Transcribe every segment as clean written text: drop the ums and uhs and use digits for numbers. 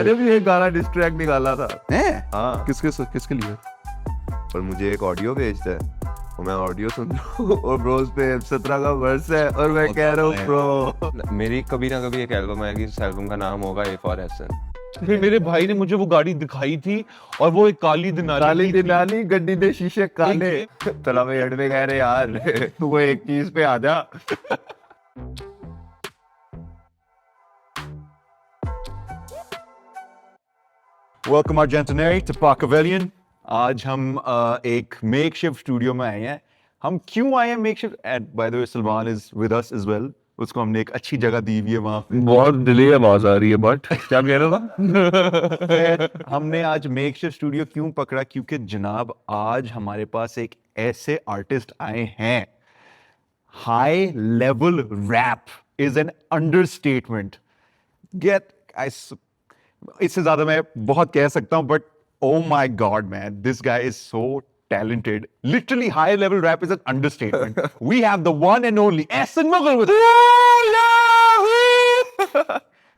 मैंने भी एक गाना डिस्ट्रैक्ट निकाला था। हैं? हाँ, किसके लिए? पर मुझे एक ऑडियो भेजता है और मैं ऑडियो सुन रहा हूँ और ब्रो उस पे 17 का वर्स है और मैं कह रहा हूँ ब्रो मेरी कभी ना कभी एक एल्बम आएगी, इस एल्बम का नाम होगा ए फॉर एसन। फिर मेरे भाई ने मुझे वो गाड़ी दिखाई थी और वो एक काली काली दिनाली गड्डी दे शीशे काले। एक- तला में हेड में कह रहे यार तू वो एक चीज पे आ जा। वेलकम अर्जेंटिनरी टू पाकवेलियन। आज हम एक मेक शिफ्ट स्टूडियो में आए हैं। हम क्यों आए हैं make shift? And by the way Salman is with us as well. उसको हमने एक अच्छी जगह दी हुई है वहाँ पे। बहुत डिले आवाज आ रही है बट क्या कह रहा था? खैर, हमने आज मेक शिफ्ट स्टूडियो क्यों पकड़ा? क्योंकि जनाब आज हमारे पास एक ऐसे आर्टिस्ट आए हैं। High level rap is an understatement. इससे ज्यादा मैं बहुत कह सकता हूं, but oh my god man, this guy is so talented. Literally high level rap is an understatement. We have the one and only Ehsan Mughal with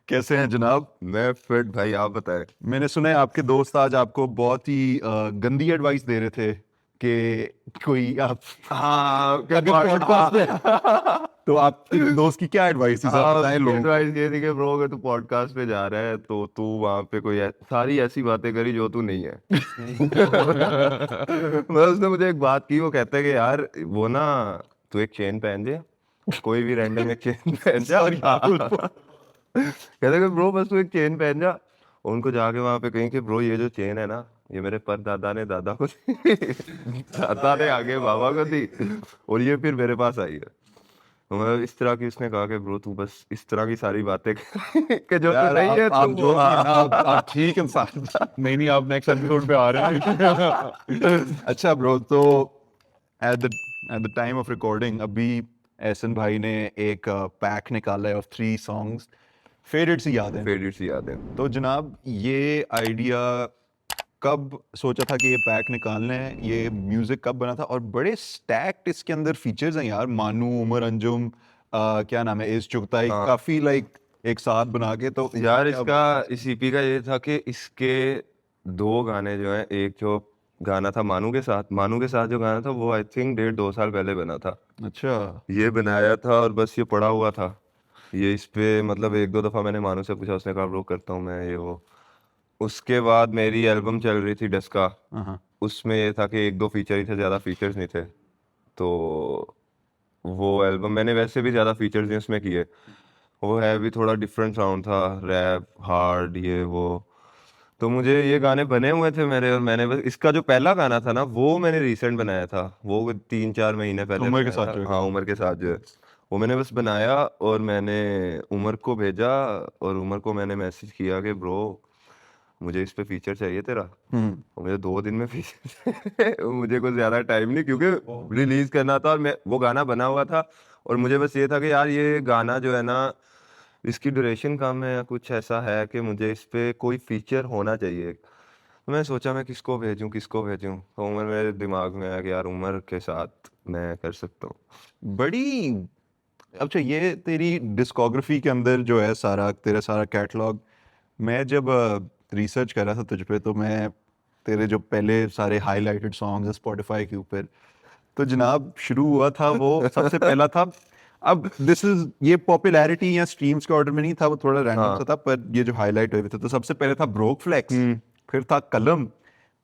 कैसे हैं जनाब? मैं फिट भाई, आप बताएं। मैंने सुना है आपके दोस्त आज आपको बहुत ही गंदी एडवाइस दे रहे थे कि कोई आप पॉडकास्ट में तो आपके दोस्त की क्या एडवाइस थी? साहब बताएं लोग। एडवाइस ये थी कि ब्रो अगर तू पॉडकास्ट पे जा रहा है तो तू वहां पे कोई सारी ऐसी बातें करी जो तू नहीं है। मतलब उसने मुझे एक बात की, वो कहता है कि यार वो ना तू एक चेन पहन जा, कोई भी रैंडम एक चेन पहन जा। कहते हैं कि ब्रो बस तू एक चेन पहन जा, और उनको जाके वहां पे कहीं कि ब्रो ये जो चेन है ना, ये मेरे परदादा ने दादा को दी, दादा ने आगे बाबा को दी और ये फिर मेरे पास आई है। तो मैं इस तरह की उसने कहा कि ब्रो तू बस इस तरह की सारी बातें कि जो तू नहीं है आप तू जो आप ठीक इंसान। नहीं आप नेक्स्ट एपिसोड पे आ रहे हैं। अच्छा ब्रो, तो at the time of recording अभी एहसन भाई ने एक पैक निकाला है ऑफ 3 सॉन्ग्स। फेवरेट सी याद है। फेवरेट सी याद है। तो जनाब ये आइडिया कब सोचा था कि ये पैक निकालना है? ये म्यूजिक कब बना था? और बड़े स्टैक्ड इसके अंदर फीचर्स हैं यार। मानू, उमर अंजुम, क्या नाम है, इस चुगताई, हाँ। काफी लाइक एक साथ बना के। तो यार इसका इस ईपी का ये था कि इसके 2 गाने जो हैं, एक जो गाना था मानू के साथ जो गाना था वो आई थिंक 1.5-2 साल पहले बना था। अच्छा, ये बनाया था और बस ये पड़ा हुआ था। ये इस पे मतलब 1-2 दफा मैंने मानू से पूछा, उसने कहा ब्रो करता हूँ मैं ये वो। उसके बाद मेरी एल्बम चल रही थी डस्का, हाँ, उसमें ये था कि 1-2 फीचर ही थे, ज़्यादा फीचर्स नहीं थे। तो वो एल्बम मैंने वैसे भी ज़्यादा फीचर्स नहीं उसमें किए। वो है भी थोड़ा डिफरेंट साउंड था, रैप हार्ड ये वो। तो मुझे ये गाने बने हुए थे मेरे, और मैंने बस इसका जो पहला गाना था ना वो मैंने रिसेंट बनाया था, वो 3-4 महीने पहले उमर के बनाया साथ था। जो है। हाँ उमर के साथ जो है वो मैंने बस बनाया और मैंने उमर को भेजा, और उमर को मैंने मैसेज किया कि ब्रो मुझे इस पे फीचर चाहिए तेरा। और मुझे 2 दिन में फीचर मुझे कुछ ज्यादा टाइम नहीं, क्योंकि रिलीज करना था और मैं वो गाना बना हुआ था, और मुझे बस ये था कि यार ये गाना जो है ना इसकी ड्यूरेशन कम है या कुछ ऐसा है कि मुझे इस पे कोई फीचर होना चाहिए। तो मैं सोचा मैं किसको भेजूं तो उमर मेरे दिमाग में आया कि यार उमर के साथ मैं कर सकता हूँ। बड़ी अच्छा। ये तेरी डिस्कोग्राफी के अंदर जो है तेरा सारा कैटलॉग, मैं जब रिसर्च कर रहा था तुझ पे, तो मैं तेरे जो पहले सारे हाईलाइटेड सॉन्ग्स हैं स्पॉटिफाई के ऊपर, तो जनाब शुरू हुआ था वो सबसे पहला था। अब ये पॉपुलैरिटी या स्ट्रीम्स के ऑर्डर में नहीं था, वो थोड़ा रैंडम हाँ। सा था, पर ये जो हाईलाइट हुए थे तो सबसे पहले था ब्रोक फ्लेक्स, फिर था कलम,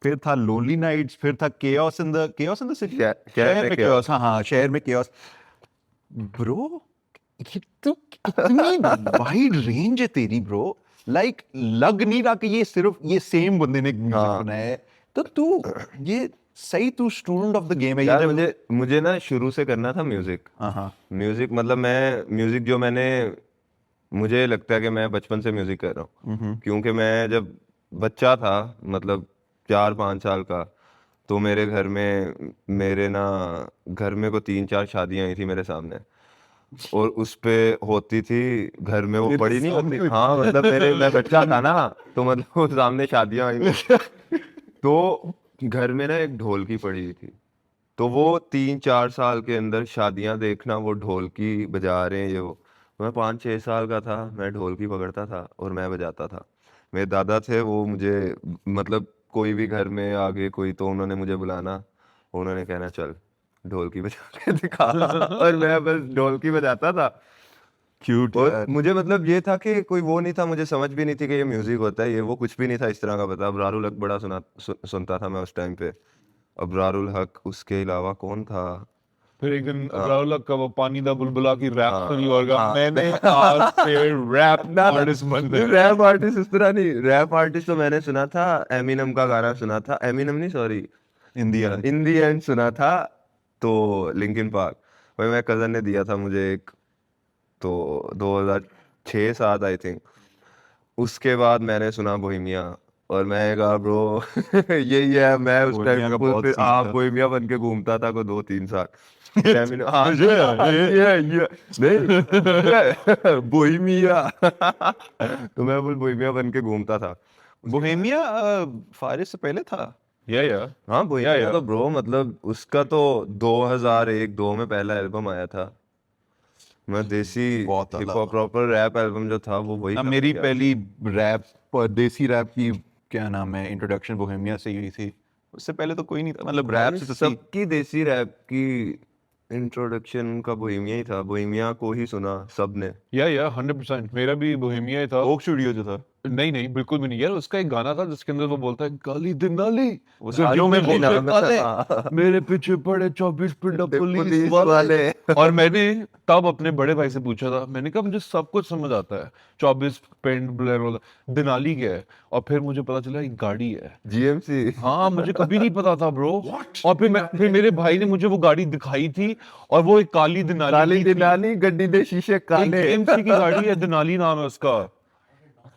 फिर था लोनली नाइट्स, फिर था केओस इन द सिटी, शहर में केओस। हाँ, शहर में केओस। ब्रो ये तो कितनी वाइड रेंज है तेरी ब्रो। लाइक लग नहीं रहा कि ये सिर्फ ये सेम बंदे ने म्यूजिक हाँ। बनाया है। तो तू ये सही, तू स्टूडेंट ऑफ द गेम है ये यार जब। मुझे ना शुरू से करना था म्यूजिक। हाँ, म्यूजिक मतलब मैं म्यूजिक जो मुझे लगता है कि मैं बचपन से म्यूजिक कर रहा हूँ, क्योंकि मैं जब बच्चा था मतलब 4-5 साल का, तो मेरे घर में को 3-4 शादियां आई थी मेरे सामने, और उस पे होती थी घर में वो मेरे पड़ी नहीं सामने होती। हाँ मतलब मैं बच्चा था ना, तो मतलब वो सामने शादियां आई तो घर में ना एक ढोलकी पड़ी हुई थी, तो वो 3-4 साल के अंदर शादियां देखना, वो ढोलकी बजा रहे हैं ये वो। मैं 5-6 साल का था, मैं ढोलकी पकड़ता था और मैं बजाता था। मेरे दादा थे, वो मुझे मतलब कोई भी घर में आगे कोई तो उन्होंने मुझे बुलाना, उन्होंने कहना चल ढोलकी बजा के दिखा और मैं बस ढोलकी बजाता था। क्यूट और यार। मुझे मतलब ये था कि कोई वो नहीं था, मुझे समझ भी नहीं थी कि ये म्यूजिक होता है, ये वो कुछ भी नहीं था इस तरह का पता। अबरारुल हक बड़ा सुनता था मैं उस टाइम पे, अबरारुल हक, उसके अलावा कौन था? फिर एक दिन हाँ राहुल का वो पानी दा बुलबुला की रैप सुनी होगा, हाँ मैंने आज से रैप ना आर्टिस्ट बनना है। रैप आर्टिस्ट इस तरह नहीं, रैप आर्टिस्ट तो मैंने सुना था, एमिनम का गाना सुना था, एमिनम नहीं sorry, India. In the and सुना था, तो लिंकिन पार्क, भाई मेरे कजन ने दिया था मुझे एक, तो 2006-7 आई थिंक। उसके बाद मैंने सुना बोहेमिया, और मैं कहा ब्रो यही है। मैं उस बोहेमिया टाइम का फुल बहुत फिर सीन हाँ था। बोहेमिया बन के घूमता था को 2-3 साल। हाँ मुझे ये नहीं बोहेमिया तो मैं फुल बोहेमिया बन के घूमता था। बोहेमिया फारिस से पहले था। या हाँ बोहेमिया या तो ब्रो मतलब उसका तो 2001-2 में पहला एल्बम आया था। मैं देसी बहुत हिप अलग। हॉप प्रॉपर रैप एल्बम जो था वो वही था मेरी मेरा। पहली रैप देसी रैप की क्या नाम है इंट्रोडक्शन बोहेमिया से ही हुई थी। उससे पहले तो कोई नहीं था, मतलब रैप भाई से तो सबकी देसी रैप की इंट्रोडक्शन का बोहेमिया ही था, बोहेमिया को ही सुना सबने। या 100% मेरा भी बोहेमिया ही था। कोक स्टूडियो जो था। नहीं नहीं बिल्कुल भी नहीं यार, उसका एक गाना था जिसके अंदर वो बोलता है गाली दिनाली वो गलियों में सारी घुसे नाम काले, हाँ। मेरे पीछे पड़े 24 पिंडा पुलिस पुलिस वाले। वाले और मैंने तब अपने बड़े भाई से पूछा था, मैंने कहा मुझे सब कुछ समझ आता है, 24 पेंट ब्लेरो दिनाली क्या है, और फिर मुझे पता चला एक गाड़ी है। जीएमसी। हाँ मुझे कभी नहीं पता था ब्रो। और फिर मेरे भाई ने मुझे वो गाड़ी दिखाई थी, और वो एक काली दिनाली काली की थी। दिनाली गड्डी दे शीशे एक काले। जीएमसी की गाड़ी है, दिनाली नाम है उसका,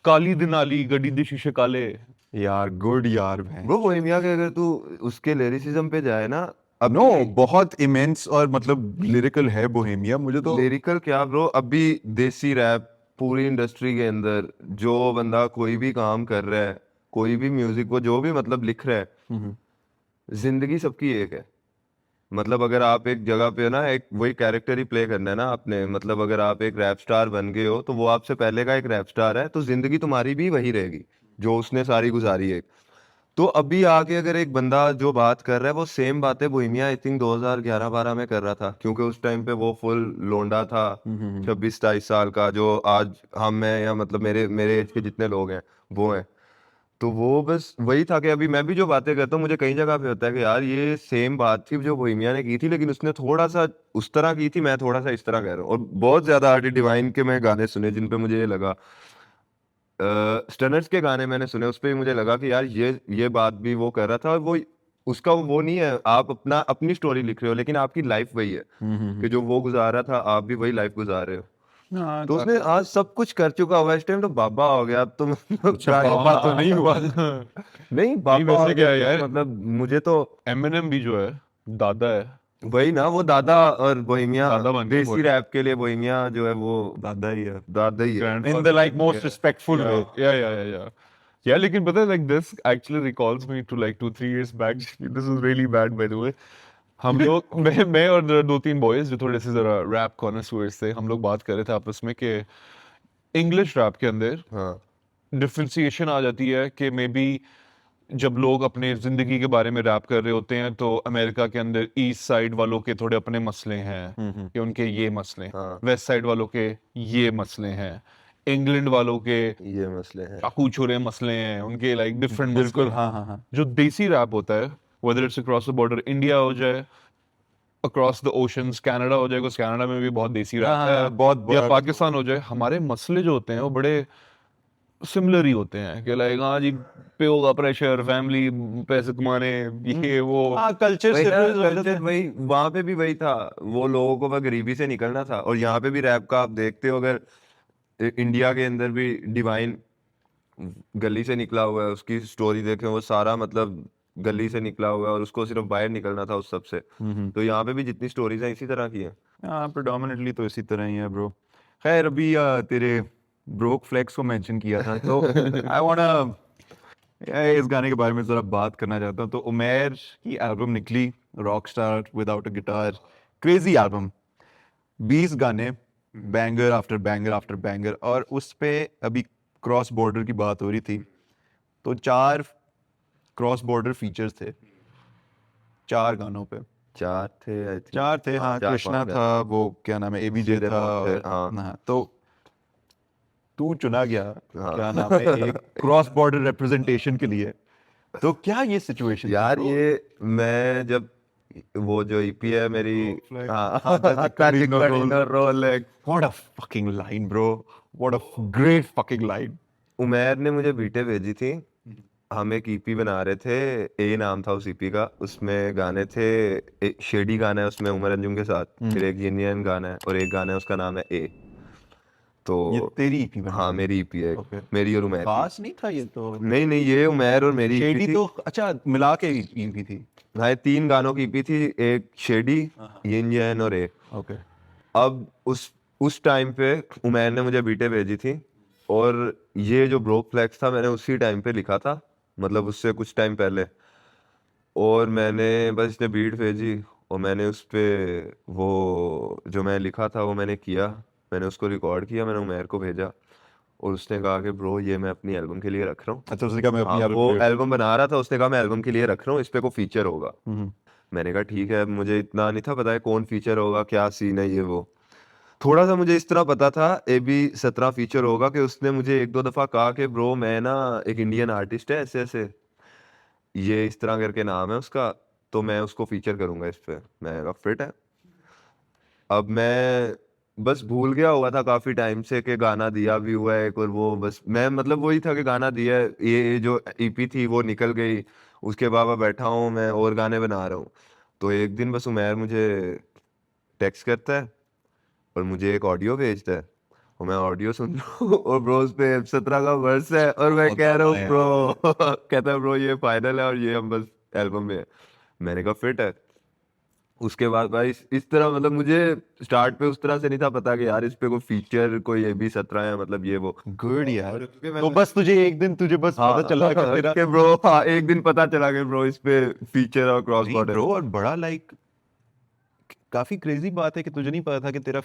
काली दिनाली गड्डी दे शीशे काले। यार गुड यार भाई। ब्रो बोहेमिया के अगर तू उसके लिरिसिज्म पे जाए ना, अब नो बहुत इमेंस और मतलब लिरिकल है बोहेमिया। मुझे तो लिरिकल क्या ब्रो, अभी देसी रैप पूरी इंडस्ट्री के अंदर जो बंदा कोई भी काम कर रहा है, कोई भी म्यूजिक को जो भी मतलब लिख रहा है, जिंदगी सबकी एक है। मतलब अगर आप एक जगह पे ना एक वही कैरेक्टर ही प्ले करना है ना आपने, मतलब अगर आप एक रैप स्टार बन गए हो तो वो आपसे पहले का एक रैप स्टार है, तो जिंदगी तुम्हारी भी वही रहेगी जो उसने सारी गुजारी है। तो अभी आके अगर एक बंदा जो बात कर रहा है वो सेम बातें बोहेमिया आई थिंक 2011-12 में कर रहा था, क्योंकि उस टाइम पे वो फुल लोंडा था, 26-27 साल का, जो आज हम हैं या मतलब मेरे मेरे एज के जितने लोग हैं वो हैं। तो वो बस वही था कि अभी मैं भी जो बातें करता हूँ मुझे कई जगह पे होता है कि यार ये सेम बात थी जो बोहेमिया ने की थी, लेकिन उसने थोड़ा सा उस तरह की थी, मैं थोड़ा सा इस तरह कह रहा हूँ। और बहुत ज्यादा आर्टिस्ट डिवाइन के मैं गाने सुने जिन पे मुझे ये लगा, स्टनर्स के गाने मैंने सुने, उस पे भी मुझे लगा कि यार ये बात भी वो कर रहा था, और वो उसका वो नहीं है आप अपना अपनी स्टोरी लिख रहे हो, लेकिन आपकी लाइफ वही है कि जो वो गुजार रहा था आप भी वही लाइफ गुजार रहे हो। हाँ, तो उसने आज सब कुछ कर चुका हुआ, इस टाइम तो बाबा हो गया अब तो मतलब पापा तो नहीं हुआ। नहीं बाबा वैसे हो क्या गया है यार, मतलब मुझे तो एमिनेम भी जो है दादा है, वही ना, वो दादा, और बोहेमिया दादा बन गए देसी रैप के लिए बोहेमिया जो है वो दादा ही है दादा ही है। In the like most respectful way. या लेकिन पता है like this actually recalls me to like 2-3 years back, this is really bad by the way. हम लोग मैं और 2-3 बॉयज जो थोड़े से जरा रैप कॉनसर्स थे, हम लोग बात कर रहे थे आपस में कि इंग्लिश रैप के अंदर हाँ डिफ्रेंसिएशन आ जाती है कि मे बी जब लोग अपने जिंदगी के बारे में रैप कर रहे होते हैं तो अमेरिका के अंदर ईस्ट साइड वालों के थोड़े अपने मसले हैं कि उनके ये मसले हैं, हाँ वेस्ट साइड वालों के ये मसले हैं, इंग्लैंड वालों के ये मसले हैं। चाकू छुरे मसले हैं, उनके लाइक डिफरेंट बिल्कुल हाँ हाँ हाँ। जो देसी रैप होता है, whether it's across the border, India हो जाए, अक्रॉस द ओशंस कनाडा हो जाए, because कनाडा में भी बहुत देसी रैप हाँ, है, हाँ, बहुत या बहुत- पाकिस्तान हो जाए, हमारे मसले जो होते हैं वो बड़े सिमिलर ही होते हैं कि लाइक हाँ जी प्यो का प्रेशर, फैमिली, पैसे कमाने, ये वो। हाँ कल्चर वही से ना, कल्चर वही, वहां पे भी वही था, वो लोगों को बस गरीबी से निकलना था। और यहाँ पे भी रैप का आप देखते हो, अगर इंडिया के अंदर भी डिवाइन गली से निकला हुआ है, उसकी स्टोरी देखें वो सारा मतलब गली से निकला हुआ है और उसको सिर्फ बाहर निकलना था उस सब से। तो यहाँ पे भी जितनी स्टोरीज हैं इसी तरह की हैं। हाँ प्रेडोमिनेटली तो इसी तरह ही है ब्रो। खैर अभी तेरे ब्रोक फ्लेक्स को मेंशन किया था तो आई वांना इस गाने के बारे में जरा बात करना चाहता हूँ। तो उमेर की एल्बम निकली rock star without a guitar, crazy album, 20 गाने, banger after banger after banger, और उस पे अभी क्रॉस बॉर्डर की बात हो रही थी, तो 4 क्रॉस बॉर्डर फीचर्स थे 4 गानों पे। 4 थे आई थिंक। 4 थे, हाँ। 4 कृष्णा 5 था, वो क्या नाम है, एबीजे सीधे था, मौत थे, और हाँ। हाँ, तो तू चुना गया, हाँ। क्या नाम है, एक क्रॉस बॉर्डर रिप्रेजेंटेशन के लिए। तो क्या ये सिचुएशन यार ये मैं जब वो जो ईपी है मेरी, हाँ रोल है। What a fucking line bro, what a great fucking line. Umair ने मुझे बीटें भेजी थी, हम एक ईपी बना रहे थे, ए नाम था उस ईपी का, उसमें गाने थे, एक शेडी गाना है उसमें उमर अंजुम के साथ, फिर एक इंडियन गाना है और एक गाना है उसका नाम है ए। तो ये तेरी ईपी बनी हाँ थी? मेरी ईपी है, Okay. मेरी और उमैर की। खास नहीं था ये तो। नहीं नहीं, ये उमैर और मेरी शेडी EP थी। तो अच्छा मिला के ईपी थी। हाँ ये 3 गानों की EP थी, एक शेडी, यिन यैन और ए। ओके। अब उस टाइम पे उमैर ने मुझे बीटें भेजी थी, और ये जो ब्रोक फ्लेक्स था मैंने उसी टाइम पे लिखा था, मतलब उससे कुछ टाइम पहले। और मैंने बस इसने बीट भेजी और मैंने उस पे वो जो मैं लिखा था वो मैंने किया, मैंने उसको रिकॉर्ड किया, मैंने उमैर को भेजा और उसने कहा कि ब्रो ये मैं अपनी एल्बम के लिए रख रहा हूँ। अच्छा, उसने कहा मैं हाँ, अपनी वो एल्बम बना रहा था, उसने कहा मैं एल्बम के लिए रख रहा हूँ, इस पे कोई फीचर होगा। मैंने कहा ठीक है, मुझे इतना नहीं था पता है कौन फीचर होगा, क्या सीन है ये वो। थोड़ा सा मुझे इस तरह पता था AB17 फीचर होगा, कि उसने मुझे 1-2 दफा कहा कि ब्रो मैं ना एक इंडियन आर्टिस्ट है ऐसे ऐसे, ये इस तरह करके नाम है उसका, तो मैं उसको फीचर करूंगा इस पे। मैं कहा फिट है। अब मैं बस भूल गया हुआ था काफी टाइम से कि गाना दिया भी हुआ है एक, और वो बस मैं मतलब वही था कि गाना दिया है, ये जो EP थी वो निकल गई, उसके बाद मैं बैठा हूँ मैं और गाने बना रहा हूँ। तो एक दिन बस उमैर मुझे टेक्स्ट करता है और मुझे एक ऑडियो भेजता है, और मैं ऑडियो सुन रहा हूँ और ब्रो उस पे 17 का वर्स है, और मैं कह रहा हूँ ब्रो कहता है ब्रो ये फाइनल है और ये हम बस एल्बम में है। मैंने कहा फिट है। उसके बाद भाई इस तरह मतलब मुझे स्टार्ट पे उस तरह से नहीं था पता कि यार इस पे कोई फीचर कोई AB17 है, मतलब ये वो। गुड यार। तो बस तुझे एक दिन पता हाँ चला कि तेरा कि ब्रो, हाँ एक दिन पता चला कि ब्रो इस पे फीचर और क्रॉस नहीं बॉर्डर। ब्रो, और बड़ा लाइक काफी क्रेजी बात है कि तुझे नहीं पता था कि तेरा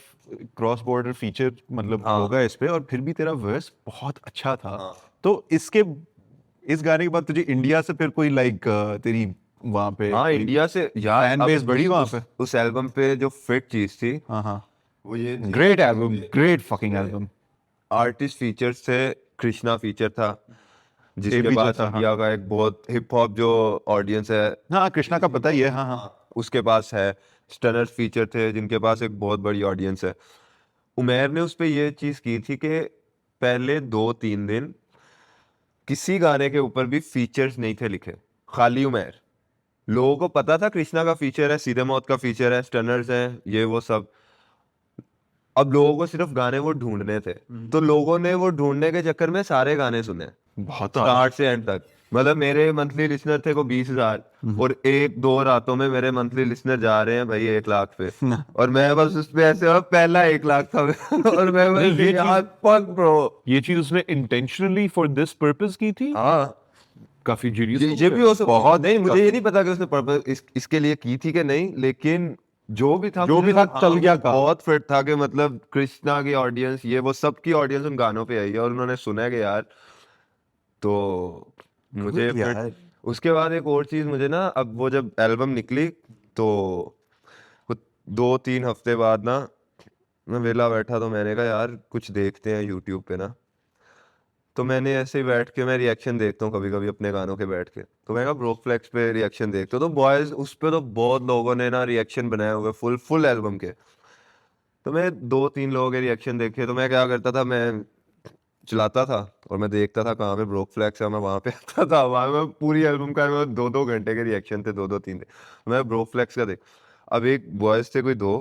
क्रॉस बॉर्डर फीचर मतलब हाँ। होगा इस पे, और फिर भी तेरा वर्स बहुत अच्छा था। हाँ। तो इस गाने के बाद तुझे इंडिया से फिर कोई लाइक तेरी वहां पे हाँ इंडिया से यार फैन अब बेस बढ़ी वहां उस, पे? उस एल्बम पे जो फिट चीज थी हाँ हाँ, वो ये great album, great fucking album. Artist features थे। कृष्णा फीचर था, जिसके ABJ पास था, हाँ। इंडिया का एक बहुत हिप हॉप जो ऑडियंस है हाँ, कृष्णा का पता ही है, हाँ हाँ। उसके पास है। स्टनर्स फीचर थे जिनके पास एक बहुत बड़ी ऑडियंस है। उमैर ने उस पे ये चीज की थी कि पहले 2-3 दिन किसी गाने के ऊपर भी फीचर्स नहीं थे लिखे, खाली उमैर। लोगों को पता था कृष्णा का फीचर है, सीधे मौत का फीचर है, स्टनर्स है, ये वो सब। अब लोगों को सिर्फ गाने वो ढूंढने थे, तो लोगों ने वो ढूंढने के चक्कर में सारे गाने सुने बहुत स्टार्ट से एंड तक। मतलब मेरे मंथली लिसनर थे को 20,000, और 1-2 रातों में मेरे मंथली लिसनर जा रहे हैं भाई 1 लाख पे, और मैं बस उस पे ऐसे और पहला 1 लाख था और मैं नहीं, बस ये यार फक ब्रो। ये चीज उसने इंटेंशनली फॉर दिस पर्पस की थी। हाँ काफी जीनियस ये भी हो सकता, बहुत नहीं, मुझे ये नहीं पता कि उसने पर्पस इसके लिए की थी कि नहीं, लेकिन जो भी था जो भी मुझे था, चल गया काम। बहुत फिट था कि मतलब कृष्णा की ऑडियंस ये वो सबकी ऑडियंस उन गानों पे आई है और उन्होंने सुना है कि यार, तो मुझे Good यार। उसके बाद एक और चीज मुझे ना, अब वो जब एल्बम निकली तो कुछ 2-3 हफ्ते बाद ना मैं वेला बैठा, तो मैंने कहा यार कुछ देखते हैं यूट्यूब पे ना। तो मैंने ऐसे ही बैठ के मैं रिएक्शन देखता हूँ कभी कभी अपने गानों के बैठ के, तो मैं कहा ब्रोक फ्लेक्स पे रिएक्शन देखते हो, तो बॉयज उस पे तो बहुत लोगों ने ना रिएक्शन बनाए हुए फुल एल्बम के। तो मैं 2-3 लोगों के रिएक्शन देखे, तो मैं क्या करता था, मैं चलाता था और मैं देखता था कहाँ पे ब्रोक फ्लेक्स है, मैं वहां पे आता था, वहां में पूरी एल्बम का 2-2 घंटे के रिएक्शन थे, 2-2-3 थे, मैं ब्रोक फ्लेक्स का देख। अब एक बॉयज थे कोई 2,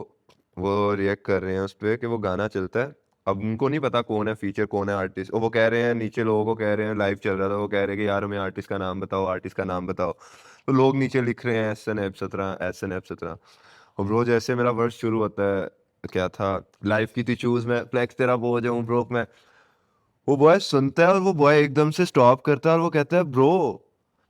वो रिएक्ट कर रहे हैं उस पे कि वो गाना चलता है, अब उनको नहीं पता कौन है फीचर कौन है आर्टिस्ट, और वो कह रहे हैं नीचे लोगों को कह रहे हैं, लाइव चल रहा था, वो कह रहे हैं कि यार हमें आर्टिस्ट का नाम बताओ, आर्टिस्ट का नाम बताओ। तो लोग नीचे लिख रहे हैं SNF17। और ब्रो जैसे मेरा वर्स शुरू होता है, क्या था, लाइफ की थी चूज में, फ्लेक्स तेरा बोझ हूँ ब्रोक में, वो बॉय सुनता है और वो बॉय एकदम से स्टॉप करता है और वो कहता है ब्रो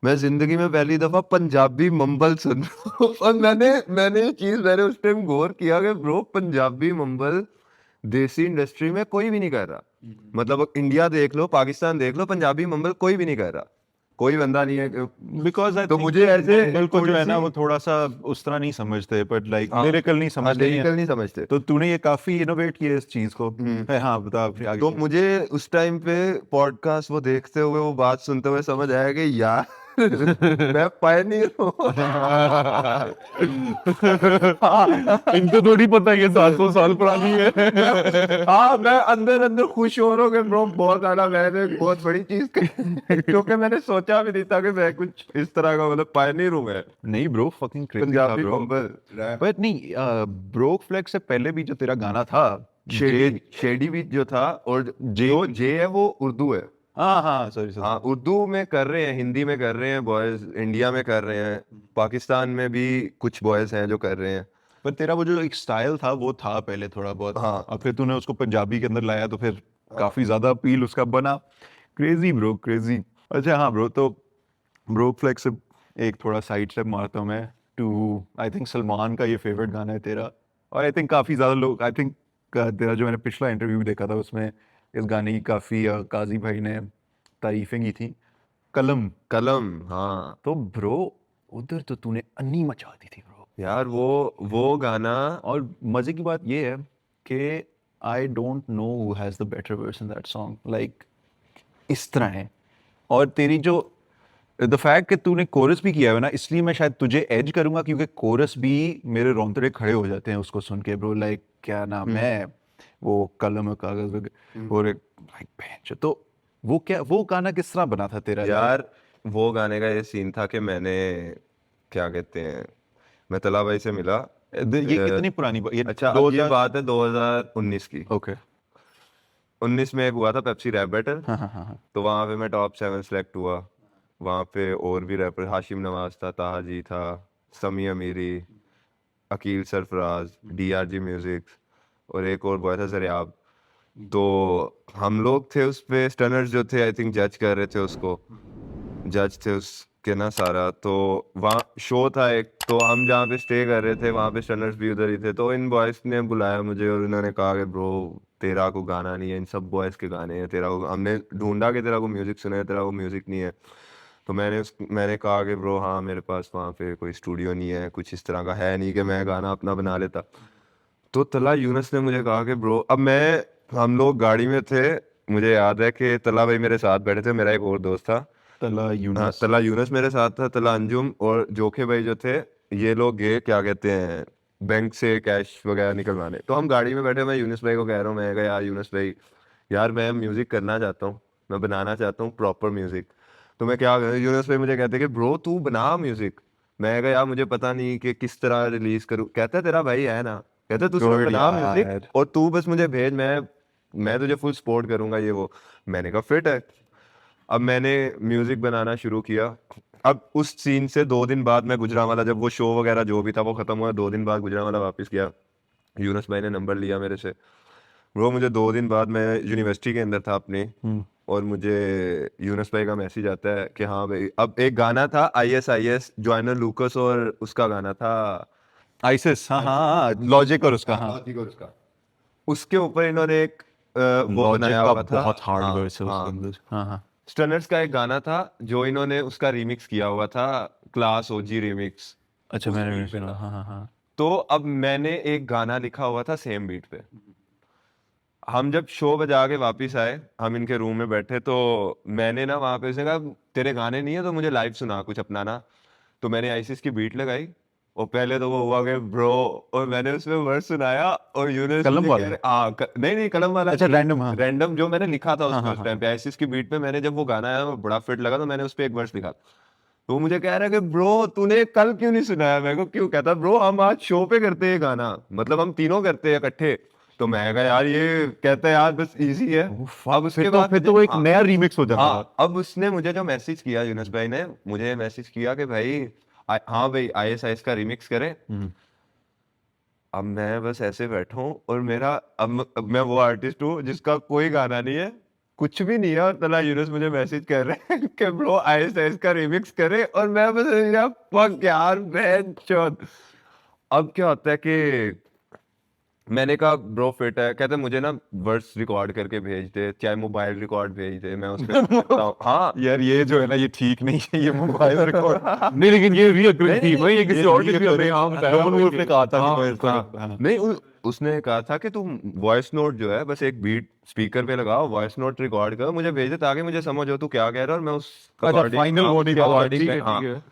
मैं जिंदगी में पहली दफा पंजाबी मंबल सुन रहा हूँ। और मैंने ये चीज मैंने उस टाइम गौर किया कि ब्रो पंजाबी मंबल देसी इंडस्ट्री में कोई भी नहीं कर रहा। मतलब इंडिया देख लो, पाकिस्तान देख लो, पंजाबी मम्बल कोई भी नहीं कर रहा, कोई बंदा नहीं है बिकॉज तो मुझे ऐसे बिल्कुल जो है ना थोड़ी वो थोड़ा सा उस तरह नहीं समझते, बट लाइक हाँ, लिरिकल नहीं समझते लिरिकल हैं। नहीं समझते। तो तूने ये काफी इनोवेट किया इस चीज को। हाँ बता फिर आगे। तो मुझे उस टाइम पे पॉडकास्ट वो देखते हुए, वो बात सुनते हुए समझ आया कि यार मैं पायनियर हूँ। इनको थोड़ी पता है ये 700 साल पुरानी है। हाँ, मैं अंदर अंदर खुश हो रहा हूँ कि ब्रो बहुत ज्यादा मैंने बहुत बड़ी चीज की, क्योंकि मैंने सोचा भी नहीं था कि मैं कुछ इस तरह का मतलब पायनियर हूँ मैं। नहीं ब्रो फकिंग क्रेजी था Punjabi bro. Bumble rap but नहीं ब्रोक फ्लेक्स से पहले भी जो तेरा गाना था शेडी, शेडी भी जो था, और जो जे है वो उर्दू है। हाँ हाँ सॉरी सॉरी। हाँ, उर्दू में कर रहे हैं, हिंदी में कर रहे हैं बॉयज, इंडिया में कर रहे हैं, पाकिस्तान में भी कुछ बॉयज हैं जो कर रहे हैं। पर तेरा वो जो एक स्टाइल था वो था पहले थोड़ा बहुत, हाँ। और फिर तूने उसको पंजाबी के अंदर लाया तो फिर काफी ज्यादा अपील उसका बना। Crazy bro crazy. अच्छा हाँ ब्रो, तो ब्रोक फ्लेक्स से एक थोड़ा साइड स्टेप मारता हूँ मैं टू, आई थिंक सलमान का ये फेवरेट गाना है तेरा, और आई थिंक काफी ज्यादा लोग, आई थिंक तेरा जो मैंने पिछला इंटरव्यू देखा था उसमें इस गाने की काफी काजी भाई ने तारीफें की थी, कलम। कलम, हाँ तो ब्रो उधर तो तूने अन्नी मचा दी थी ब्रो। यार, वो गाना और मजे की बात ये है कि I don't know who has the better verse in that song, like इस तरह है। और तेरी जो द फैक्ट कि तूने कोरस भी किया है ना, इसलिए मैं शायद तुझे एज करूंगा, क्योंकि कोरस भी मेरे रोंगटे खड़े हो जाते हैं उसको सुन के ब्रो। लाइक क्या नाम है वो, कलम और कागज और एक लाइक बेंच। तो वो क्या, वो गाना किस तरह बना था तेरा? यार, वो गाने का ये सीन था कि मैंने, क्या कहते हैं, मैं तला भाई से मिला। ये कितनी पुरानी ये अच्छा, अब ये बात है 2019 की। ओके 19 में एक हुआ था पेप्सी रैप बैटल, हाँ हाँ हाँ हाँ। तो वहाँ पे मैं टॉप 7 सेलेक्ट हुआ। वहाँ पे और भी रैपर, हाशिम नवाज था, ताहा जी था, समी अमीरी, अकील सरफराज, डीआरजी म्यूजिक, और एक और बॉय था जरियाब। तो हम लोग थे उस पे, स्टनर्स जो थे आई थिंक जज कर रहे थे उसको, जज थे उसके ना सारा। तो वहाँ शो था एक, तो हम जहाँ पे स्टे कर रहे थे वहाँ पे स्टनर्स भी उधर ही थे। तो इन बॉयज ने बुलाया मुझे और उन्होंने कहा कि ब्रो तेरा को गाना नहीं है, इन सब बॉयज के गाने हैं, तेरा को हमने ढूंढा कि तेरा को म्यूजिक सुना है, तेरा को म्यूजिक नहीं है। तो मैंने कहा कि ब्रो हाँ, मेरे पास वहाँ पे कोई स्टूडियो नहीं है, कुछ इस तरह का है नहीं कि मैं गाना अपना बना लेता। तो तला यूनस ने मुझे कहा कि ब्रो, अब हम लोग गाड़ी में थे, मुझे याद है कि तला भाई मेरे साथ बैठे थे, मेरा एक और दोस्त था, तला हाँ, यूनुस। तला यूनस मेरे साथ था, तला अंजुम और जोखे भाई जो थे, ये लोग गए क्या कहते हैं बैंक से कैश वगैरह निकलवाने। तो हम गाड़ी में बैठे, मैं यूनस भाई को कह रहा हूँ, मैं कहा यार यूनस भाई, यार मैं म्यूजिक करना चाहता हूँ, मैं बनाना चाहता हूँ प्रॉपर म्यूजिक, तो मैं क्या करूँ। यूनस भाई मुझे कहते कि ब्रो तू बना म्यूजिक। मैं कहा यार मुझे पता नहीं कि किस तरह रिलीज करूँ। कहता है तेरा भाई है ना, कहता है तू सिर्फ Good बना यार। म्यूजिक और तू बस मुझे भेज, मैं तुझे फुल सपोर्ट करूंगा ये वो। मैंने कहा फिट है। अब मैंने म्यूजिक बनाना शुरू किया। अब उस सीन से 2 दिन बाद मैं गुजरांवाला, जब वो शो वगैरह जो भी था वो खत्म हुआ, 2 दिन बाद गुजरांवाला वापस गया। यूनुस भाई ने नंबर लिया मेरे से, वो मुझे 2 दिन बाद, मैं यूनिवर्सिटी के अंदर था अपनी, और मुझे यूनुस भाई का मैसेज आता है कि हाँ भाई, अब एक गाना था IS जॉइनर लूकस, और उसका गाना था आइसिस, हाँ हाँ लॉजिक और उसका, हाँ उसके ऊपर इन्होंने एक वो लॉजिक बनाया का हुआ था। बहुत हार्ड हाँ, वर्स है उसके हाँ। अंदर। हाँ हाँ स्टनर्स का एक गाना था जो इन्होंने उसका रीमिक्स किया हुआ था, क्लास ओजी रीमिक्स। अच्छा मैंने भी सुना, हाँ हाँ हाँ। तो अब मैंने एक गाना लिखा हुआ था सेम बीट पे। हम जब शो बजा के वापिस आए, हम इनके रूम में बैठे, तो मैंने ना वहां पे उसने कहा तेरे गाने नहीं है तो मुझे लाइव सुना कुछ अपना ना। तो मैंने आइसिस की बीट लगाई, और पहले तो वो हुआ कि ब्रो, और मैंने उसमें वर्ड सुनाया, और यूनिस कलम वाला? नहीं कलम वाला, अच्छा रैंडम, हाँ रैंडम जो मैंने लिखा था हाँ, उस टाइम पे आइसिस की बीट पे। मैंने जब वो गाना आया वो बड़ा फिट लगा, तो मैंने उस पर एक वर्स लिखा। तो वो मुझे कह रहा है कि ब्रो तूने कल क्यों नहीं सुनाया। मैं को क्यों, कहता ब्रो हम आज शो पे करते हैं गाना, मतलब हम तीनों करते हैं इकट्ठे। तो मैं कहा यार ये, कहता है यार बस इजी है। अब उसके बाद फिर तो वो एक हाँ, नया रीमिक्स हो जाता है। हाँ, अब उसने मुझे जो मैसेज किया, यूनुस भाई ने मुझे मैसेज किया कि भाई हाँ भाई IS का रिमिक्स करें। अब मैं बस ऐसे बैठा हूँ, और मेरा अब मैं वो आर्टिस्ट हूँ जिसका कोई गाना नहीं है, कुछ भी नहीं है, और तला यूनुस मुझे मैसेज कर रहे हैं कि ब्रो IS का रिमिक्स करे, और मैं बस यार फक यार बहन चोद। अब क्या होता है कि मैंने कहा ब्रो फिट है, कहते मुझे ना वर्ड्स रिकॉर्ड करके भेज दे, चाहे मोबाइल रिकॉर्ड भेज दे, मैं उस पे सुनता हूँ। हाँ यार ये जो है ना ये ठीक नहीं है, ये मोबाइल रिकॉर्ड नहीं लेकिन ये रीअकरिंग थी भाई, ये किसी और ने भी हमें हाँ बताया नमन वुल्फ ने कहा था कि हाँ, मैं इसको हाँ नहीं उसने कहा था कि तुम वॉइस नोट जो है बस एक बीट स्पीकर पे लगाओ, वॉइस नोट रिकॉर्ड करो, मुझे भेज दे ताकि मुझे समझ हो तू क्या कह रहा है और मैं उस अच्छा according- फाइनल हाँ, वो नहीं उसके था, according ठीक मैं- है हाँ, ठीक है।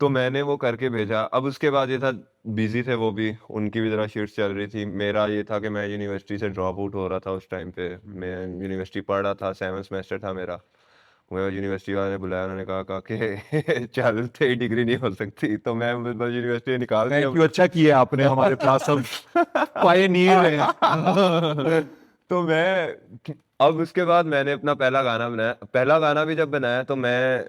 तो मैंने वो करके भेजा। अब उसके बाद ये था बिजी थे वो भी, उनकी भी जरा शिफ्ट चल रही थी। मेरा ये था कि मैं यूनिवर्सिटी से ड्रॉप आउट हो रहा था उस टाइम पे, मैं यूनिवर्सिटी पढ़ रहा था, 7th सेमेस्टर था मेरा। मुझे यूनिवर्सिटी वाले ने बुलाया, उन्होंने कहा कि चल तेरी डिग्री नहीं हो सकती, तो मैं बस यूनिवर्सिटी निकाल दिया। थैंक यू, अच्छा किया आपने हमारे पास सब पायनियर है। तो मैं अब उसके बाद मैंने अपना पहला गाना बनाया। पहला गाना भी जब बनाया तो मैं,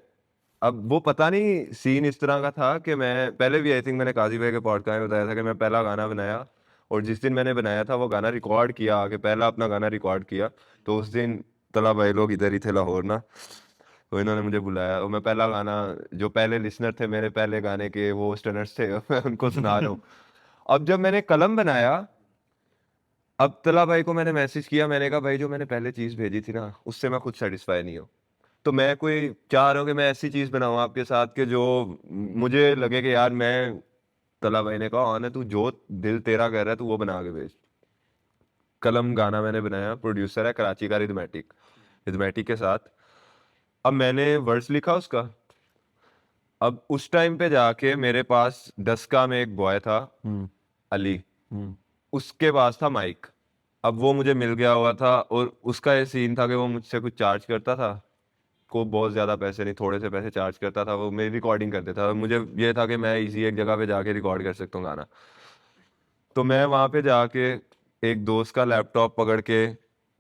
अब वो पता नहीं सीन इस तरह का था कि मैं पहले भी आई थिंक मैंने काजी भाई के पॉडकास्ट में बताया था कि मैं पहला गाना बनाया और जिस दिन मैंने बनाया था वो गाना रिकॉर्ड किया, आगे पहला अपना गाना रिकॉर्ड किया, तो उस दिन तला भाई लोग इधर ही थे लाहौर ना, तो इन्होंने मुझे बुलाया और मैं पहला गाना, जो पहले लिसनर थे मेरे पहले गाने के, वो स्टनर्स थे, मैं उनको सुना रहा हूँ। अब जब मैंने कलम बनाया, अब तला भाई को मैंने मैसेज किया, मैंने कहा भाई जो मैंने पहले चीज़ भेजी थी ना उससे मैं खुद सेटिस्फाई नहीं हूँ, तो मैं कोई चाह रहा हूँ कि मैं ऐसी चीज़ बनाऊँ आपके साथ कि जो मुझे लगे कि यार मैं, तला भाई ने कहा हाँ तू जो दिल तेरा कर रहा है तू वो बना के भेज। कलम गाना मैंने बनाया, प्रोड्यूसर है कराची का रिदमैटिक, रिदमैटिक के साथ। अब मैंने वर्ड्स लिखा उसका। अब उस टाइम पे जाके मेरे पास डस्का में एक बॉय था अली, उसके पास था माइक। अब वो मुझे मिल गया हुआ था और उसका ये सीन था कि वो मुझसे कुछ चार्ज करता था, को बहुत ज़्यादा पैसे नहीं, थोड़े से पैसे चार्ज करता था, वो मेरी रिकॉर्डिंग कर देता था। मुझे ये था कि मैं इजी एक जगह पे जाके रिकॉर्ड कर सकता हूँ गाना। तो मैं वहाँ पे जाके एक दोस्त का लैपटॉप पकड़ के,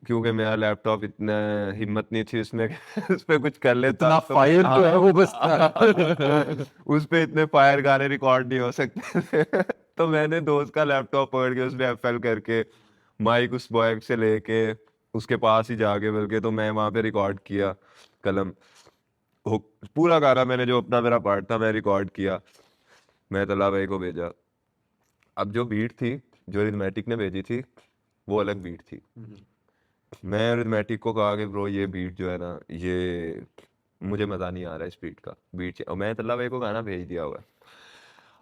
क्योंकि मेरा लैपटॉप इतना हिम्मत नहीं थी उसमें उस पे कुछ कर लेता, इतना तो फायर जो है वो बस उस पे इतने फायर गाने रिकॉर्ड नहीं हो सकते थे। तो मैंने दोस्त का लैपटॉप पकड़ के उसमें एफएल करके माइक उस बॉय से लेके उसके पास ही जाके, बल्कि तो मैं वहाँ पे रिकॉर्ड किया कलम, पूरा गाना मैंने जो अपना मेरा पार्ट था मैं रिकॉर्ड किया, मैं तला भाई को भेजा। अब जो बीट थी जो रिदमैटिक ने भेजी थी वो अलग बीट थी। मैं रिदमैटिक को कहा कि ब्रो ये बीट जो है ना ये मुझे मज़ा नहीं आ रहा इस बीट का, बीट और मैं तला भाई को गाना भेज दिया हुआ है।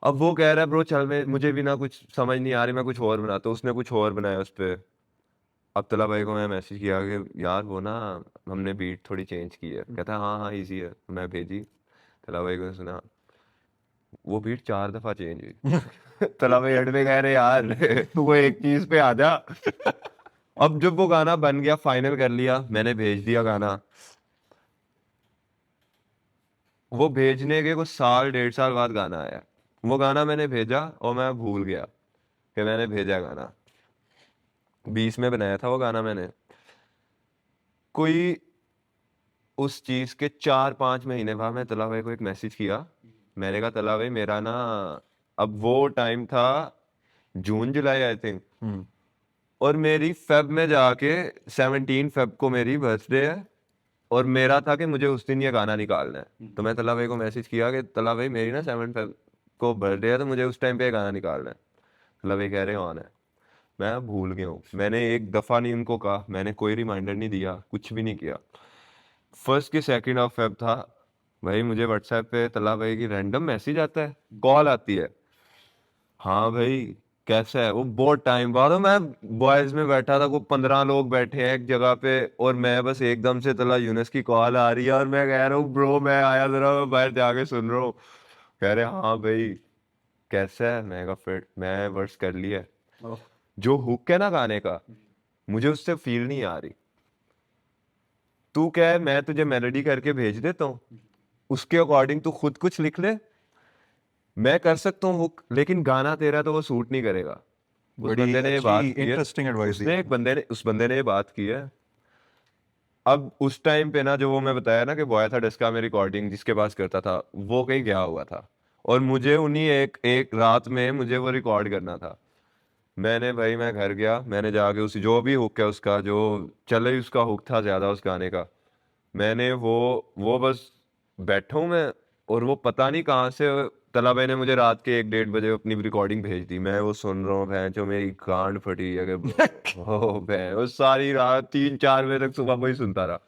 अब वो कह रहा है ब्रो चल, मैं मुझे भी ना कुछ समझ नहीं आ रही, मैं कुछ और बनाता हूँ, उसने कुछ और बनाया उस पर। अब तला भाई को मैं मैसेज किया कि यार वो ना हमने बीट थोड़ी चेंज की है, कहता है हाँ हाँ इजी है, मैं भेजी, तला भाई को सुना, वो बीट 4 दफा चेंज हुई। तला भाई हट में कह रहे यार तू वो एक चीज पे आ जा। अब जब वो गाना बन गया, फाइनल कर लिया, मैंने भेज दिया गाना। वो भेजने के कुछ साल 1.5 साल बाद गाना आया। वो गाना मैंने भेजा और मैं भूल गया कि मैंने भेजा गाना। 20 में बनाया था वो गाना मैंने। कोई उस चीज के 4-5 महीने बाद मैं तला भाई को एक मैसेज किया, मैंने कहा तला भाई मेरा ना, अब वो टाइम था जून जुलाई आई थिंक, और मेरी फेब में जाके 17 फेब को मेरी बर्थडे है और मेरा था कि मुझे उस दिन ये गाना निकालना है। तो मैं तला भाई को मैसेज किया कि तला भाई मेरी ना 7 फेब को बर्थडे है, तो मुझे उस टाइम पे ये गाना निकालना है। तला भाई कह रहे ऑन है। मैं भूल गया हूँ, मैंने एक दफ़ा नहीं उनको कहा, मैंने कोई रिमाइंडर नहीं दिया, कुछ भी नहीं किया। 1 की 2 ऑफ फेब था भाई, मुझे व्हाट्सएप पे तला भाई की रैंडम मैसेज आता है, कॉल आती है, हाँ भाई कैसा है। वो बहुत टाइम बाद, और मैं बॉयज में बैठा था, को 15 लोग बैठे हैं एक जगह पे, और मैं बस एकदम से तला यूनस की कॉल आ रही है और मैं कह रहा हूँ ब्रो मैं आया जरा, मैं बाहर जाके सुन रहा हूँ। कह रहे हाँ भाई कैसा है, मैं कहा फिट, मैं वर्स कर लिया। जो हुक है ना गाने का, मुझे उससे फील नहीं आ रही। तू क्या है, मैं तुझे मेलोडी करके भेज देता हूँ, उसके अकॉर्डिंग तू खुद कुछ लिख ले, मैं कर सकता हूँ हुक, लेकिन गाना तेरा तो वो सूट नहीं करेगा। उस बड़ी बंदे ने ये अच्छी बात की है, इंटरेस्टिंग एडवाइस दी। उसने एक बंदे ने उस बंदे ने ये बात की है। अब उस टाइम पे ना, जो वो मैं बताया ना कि बॉय था डस्का में रिकॉर्डिंग जिसके पास करता था, वो कहीं गया हुआ था और मुझे उन्हीं एक एक रात में मुझे वो रिकॉर्ड करना था। मैंने भाई मैं घर गया, मैंने जाके उस जो भी हुक है उसका, जो चले उसका हुक था ज्यादा उस गाने का, मैंने वो बस बैठा हूँ मैं, और वो पता नहीं कहाँ से तला भाई ने मुझे रात के 1-1:30 बजे अपनी रिकॉर्डिंग भेज दी, मैं वो सुन रहा हूँ, भैं जो मेरी गांड फटी है कि ओ भैं, वो सारी रात 3-4 बजे तक सुबह वही सुनता रहा।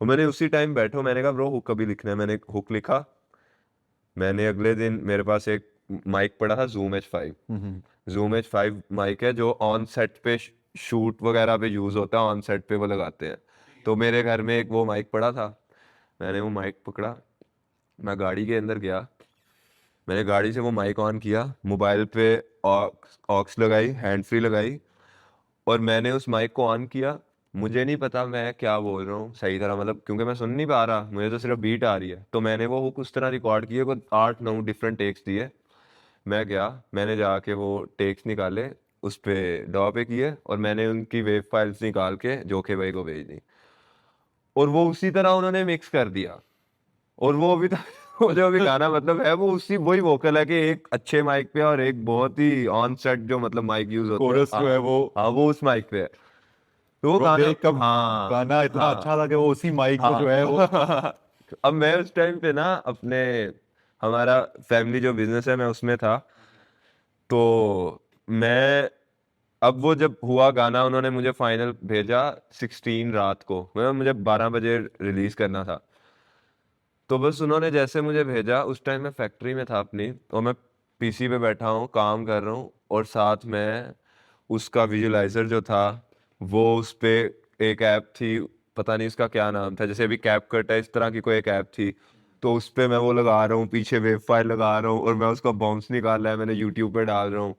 और मैंने उसी टाइम बैठो, मैंने कहा ब्रो हुक कभी लिखना है, मैंने हुक लिखा। मैंने अगले दिन, मेरे पास एक माइक पड़ा था Zoom H5, Zoom H5 mic है जो ऑन सेट पे शूट वगैरह पे यूज होता है, ऑन सेट पे वो लगाते हैं। तो मेरे घर में एक वो माइक पड़ा था, मैंने वो माइक पकड़ा, मैं गाड़ी के अंदर गया, मैंने गाड़ी से वो माइक ऑन किया, मोबाइल पे ऑक्स लगाई, हैंड फ्री लगाई, और मैंने उस माइक को ऑन किया। मुझे नहीं पता मैं क्या बोल रहा हूँ सही तरह, मतलब क्योंकि मैं सुन नहीं पा रहा, मुझे तो सिर्फ बीट आ रही है। तो मैंने वो हुक उस तरह रिकॉर्ड किए, को 8-9 डिफरेंट टेक्स दिए। मैं गया, मैंने जाके वो टेक्स निकाले, उस पे डॉ पे किए, और मैंने उनकी वेव फाइल्स निकाल के जोखे भाई को भेज दी, और वो उसी तरह उन्होंने मिक्स कर दिया। और वो अभी तक वो जो अभी गाना मतलब है, वो उसी वही वोकल है कि एक अच्छे माइक पे और एक बहुत ही ऑन सेट जो मतलब माइक यूज होता है, कोरस जो है वो हाँ वो उस माइक पे है। तो वो वो गाना, देख कब हाँ गाना इतना हाँ, अच्छा था कि वो उसी माइक को हाँ। जो है वो अब मैं उस टाइम पे ना अपने, हमारा फैमिली जो बिजनेस है मैं उसमें था, तो मैं, अब वो जब हुआ गाना, उन्होंने मुझे फाइनल भेजा 16 रात को, मतलब मुझे 12 बजे रिलीज करना था। तो बस उन्होंने जैसे मुझे भेजा, उस टाइम मैं फैक्ट्री में था अपनी, और मैं पीसी पे बैठा हूँ, काम कर रहा हूँ, और साथ में उसका विजुलाइजर जो था, वो उस पे एक ऐप थी, पता नहीं उसका क्या नाम था, जैसे अभी कैपकट है, इस तरह की कोई एक ऐप थी। तो उस पे मैं वो लगा रहा हूँ, पीछे वेव फाइल लगा रहा हूँ, और मैं उसका बाउंस निकाल रहा है, मैंने यूट्यूब पे डाल रहा हूँ।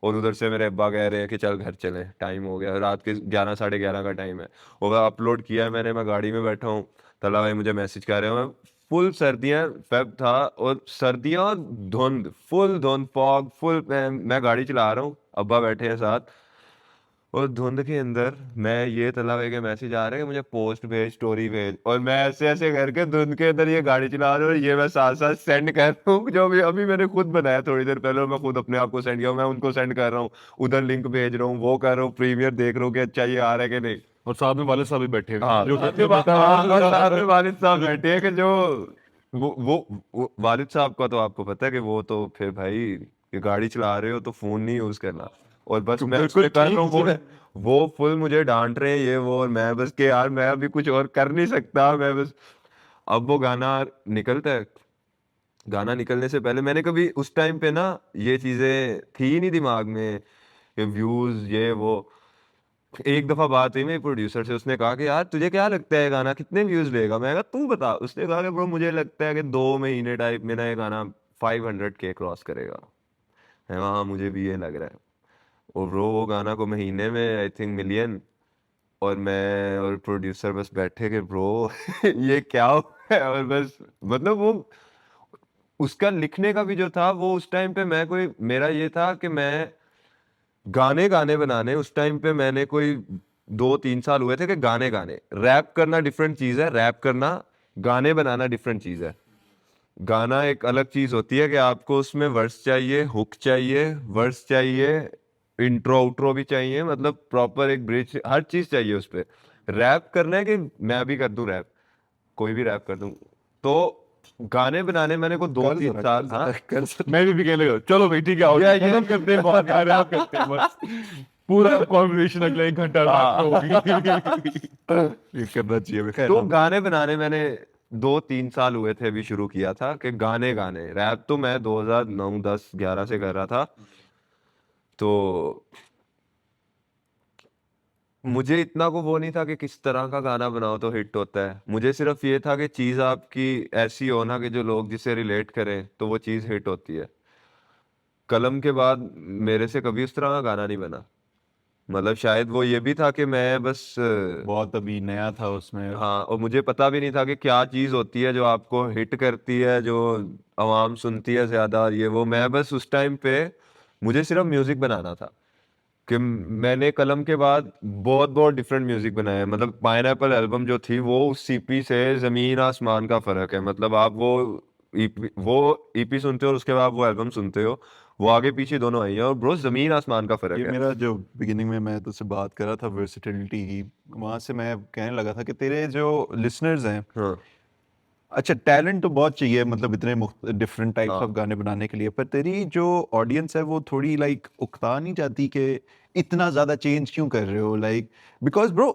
और उधर से मेरे अब्बा कह रहे हैं कि चल घर चलें, टाइम हो गया, रात के 11-11:30 का टाइम है। और वह अपलोड किया है मैंने, मैं गाड़ी में बैठा हूँ, तला भाई मुझे मैसेज कर रहे हैं, मैं फुल सर्दियाँ, फेब था, और सर्दियाँ और धुंध, फुल धुंध, फॉग फुल, मैं गाड़ी चला रहा हूँ, अब्बा बैठे हैं साथ, और धुंध के अंदर मैं, ये तला भाई के मैसेज आ रहे हैं कि मुझे पोस्ट भेज, स्टोरी भेज, और मैं ऐसे ऐसे करके धुंध के अंदर ये गाड़ी चला रहा हूँ, और ये मैं साथ साथ सेंड कर रहा हूँ, जो भी अभी मैंने खुद बनाया थोड़ी देर पहले, और मैं खुद अपने आप को सेंड किया, मैं उनको सेंड कर रहा हूँ, उधर लिंक भेज रहा हूँ, वो कर रहा हूँ, प्रीमियर देख रहा हूँ कि अच्छा ये आ रहा है कि नहीं। और साथ में वाले साहब भी बैठे हुए हैं, हाँ, जो साथ में साथ में वालिद साहब बैठे हैं कि जो वो वालिद साहब का तो आपको पता है कि वो तो फिर भाई, ये गाड़ी चला रहे हो तो फोन नहीं यूज करना, और बस मैं बिल्कुल उसमें कर रहा हूँ, ठीक है। वो फुल मुझे डांट रहे हैं ये वो, और मैं बस के यार मैं अभी कुछ और कर नहीं सकता, मैं बस। अब वो गाना निकलता है, गाना निकलने से पहले मैंने कभी उस टाइम पे ना, ये चीजें थी ही नहीं दिमाग में, ये व्यूज ये वो। एक दफा बात हुई मेरे प्रोड्यूसर से, उसने कहा कि यार तुझे क्या लगता है ये गाना कितने व्यूज लेगा, मैं कहा तू बता। उसने कहा कि ब्रो मुझे लगता है कि 2 महीने टाइप में ना ये गाना 500K क्रॉस करेगा। मैं कहा, हाँ मुझे भी ये लग रहा है। और ब्रो वो गाना को महीने में आई थिंक मिलियन, और मैं और प्रोड्यूसर बस बैठे के ब्रो ये क्या हो है, और बस मतलब वो उसका लिखने का भी जो था, वो उस टाइम पे मैं कोई, मेरा ये था कि मैं गाने गाने बनाने, उस टाइम पे मैंने कोई 2-3 साल हुए थे कि गाने गाने, रैप करना डिफरेंट चीज है, रैप करना, गाने बनाना डिफरेंट चीज है। गाना एक अलग चीज होती है कि आपको उसमें वर्स चाहिए, हुक चाहिए, वर्स चाहिए, इंट्रो आउट्रो भी चाहिए, मतलब प्रॉपर एक ब्रिज, हर चीज चाहिए उस पे। रैप करना है कि मैं भी कर दूं रैप, कोई भी रैप कर दूं, तो गाने बनाने मैंने को 2-3 साल, हाँ कर जरा। मैं भी कहने लगा चलो भाई ठीक है आओ, ये- खत्म करते हैं, बहुत यार आप करते हैं बस, पूरा कॉन्वर्सेशन अगले 1 घंटा रात को होगी। ये करना चाहिए भाई, खैर तो हाँ। गाने बनाने मैंने 2-3 साल हुए थे अभी शुरू किया था कि गाने गाने, रैप तो मैं 2009-10-11 से कर रहा था। तो मुझे इतना को वो नहीं था कि किस तरह का गाना बनाओ तो हिट होता है, मुझे सिर्फ ये था कि चीज आपकी ऐसी हो ना कि जो लोग जिससे रिलेट करें तो वो चीज हिट होती है। कलम के बाद मेरे से कभी उस तरह का गाना नहीं बना, मतलब शायद वो ये भी था कि मैं बस बहुत अभी नया था उसमें। हाँ, और मुझे पता भी नहीं था कि क्या चीज होती है जो आपको हिट करती है, जो आवाम सुनती है ज्यादा, और ये वो। मैं बस उस टाइम पे मुझे सिर्फ म्यूजिक बनाना था, कि मैंने कलम के बाद बहुत बहुत डिफरेंट म्यूजिक बनाया है। मतलब पाइनएप्पल एल्बम जो थी वो उस सीपी से जमीन आसमान का फर्क है, मतलब आप वो ईपी सुनते हो और उसके बाद वो एल्बम सुनते हो, वो आगे पीछे दोनों आई है, और ब्रो जमीन आसमान का फर्क ये है। मेरा जो बिगिनिंग में मैं तुझसे बात कर रहा था वर्सेटिलिटी की, वहाँ से मैं कहने लगा था कि तेरे जो लिसनर्स हैं, हाँ अच्छा, टैलेंट तो बहुत चाहिए, मतलब इतने डिफरेंट टाइप्स हाँ। ऑफ गाने बनाने के लिए, पर तेरी जो ऑडियंस है वो थोड़ी लाइक उकता नहीं जाती कि इतना ज्यादा चेंज क्यों कर रहे हो? लाइक बिकॉज ब्रो,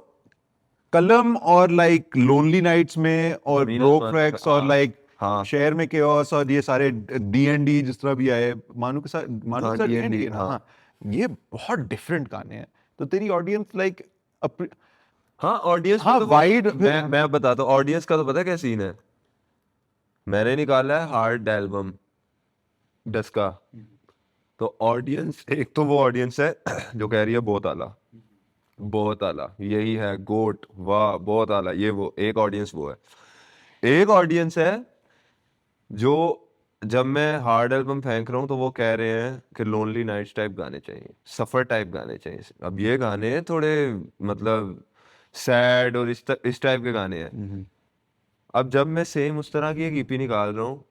कलम और लाइक लोनली नाइट्स में और मीनस ब्रो मास्टर, फ्रैक्स और हाँ, लाइक हाँ। शहर में केओस और ये सारे D&D जिस तरह भी आए, मानू के साथ, मानू हाँ, के साथ D&D, D&D है ना, हाँ। हाँ, ये बहुत डिफरेंट गाने हैं। तो तेरी ऑडियंस लाइक हाँ, ऑडियंस हाँ, तो वाइड मैं बताता हूँ ऑडियंस का, तो पता है क्या सीन है। मैंने निकाला है हार्ड एल्बम डस्का, तो ऑडियंस, एक तो वो ऑडियंस है जो कह रही है बहुत आला, बहुत आला, यही है गोट, वाह बहुत आला, ये वो एक ऑडियंस वो है। एक ऑडियंस है जो, जब मैं हार्ड एल्बम फेंक रहा हूँ तो वो कह रहे हैं कि लोनली नाइट्स टाइप गाने चाहिए, सफर टाइप गाने चाहिए। अब ये गाने थोड़े मतलब सैड और इस टाइप के गाने हैं। अब जब मैं सेम उस तरह की एक ईपी निकाल रहा हूँ,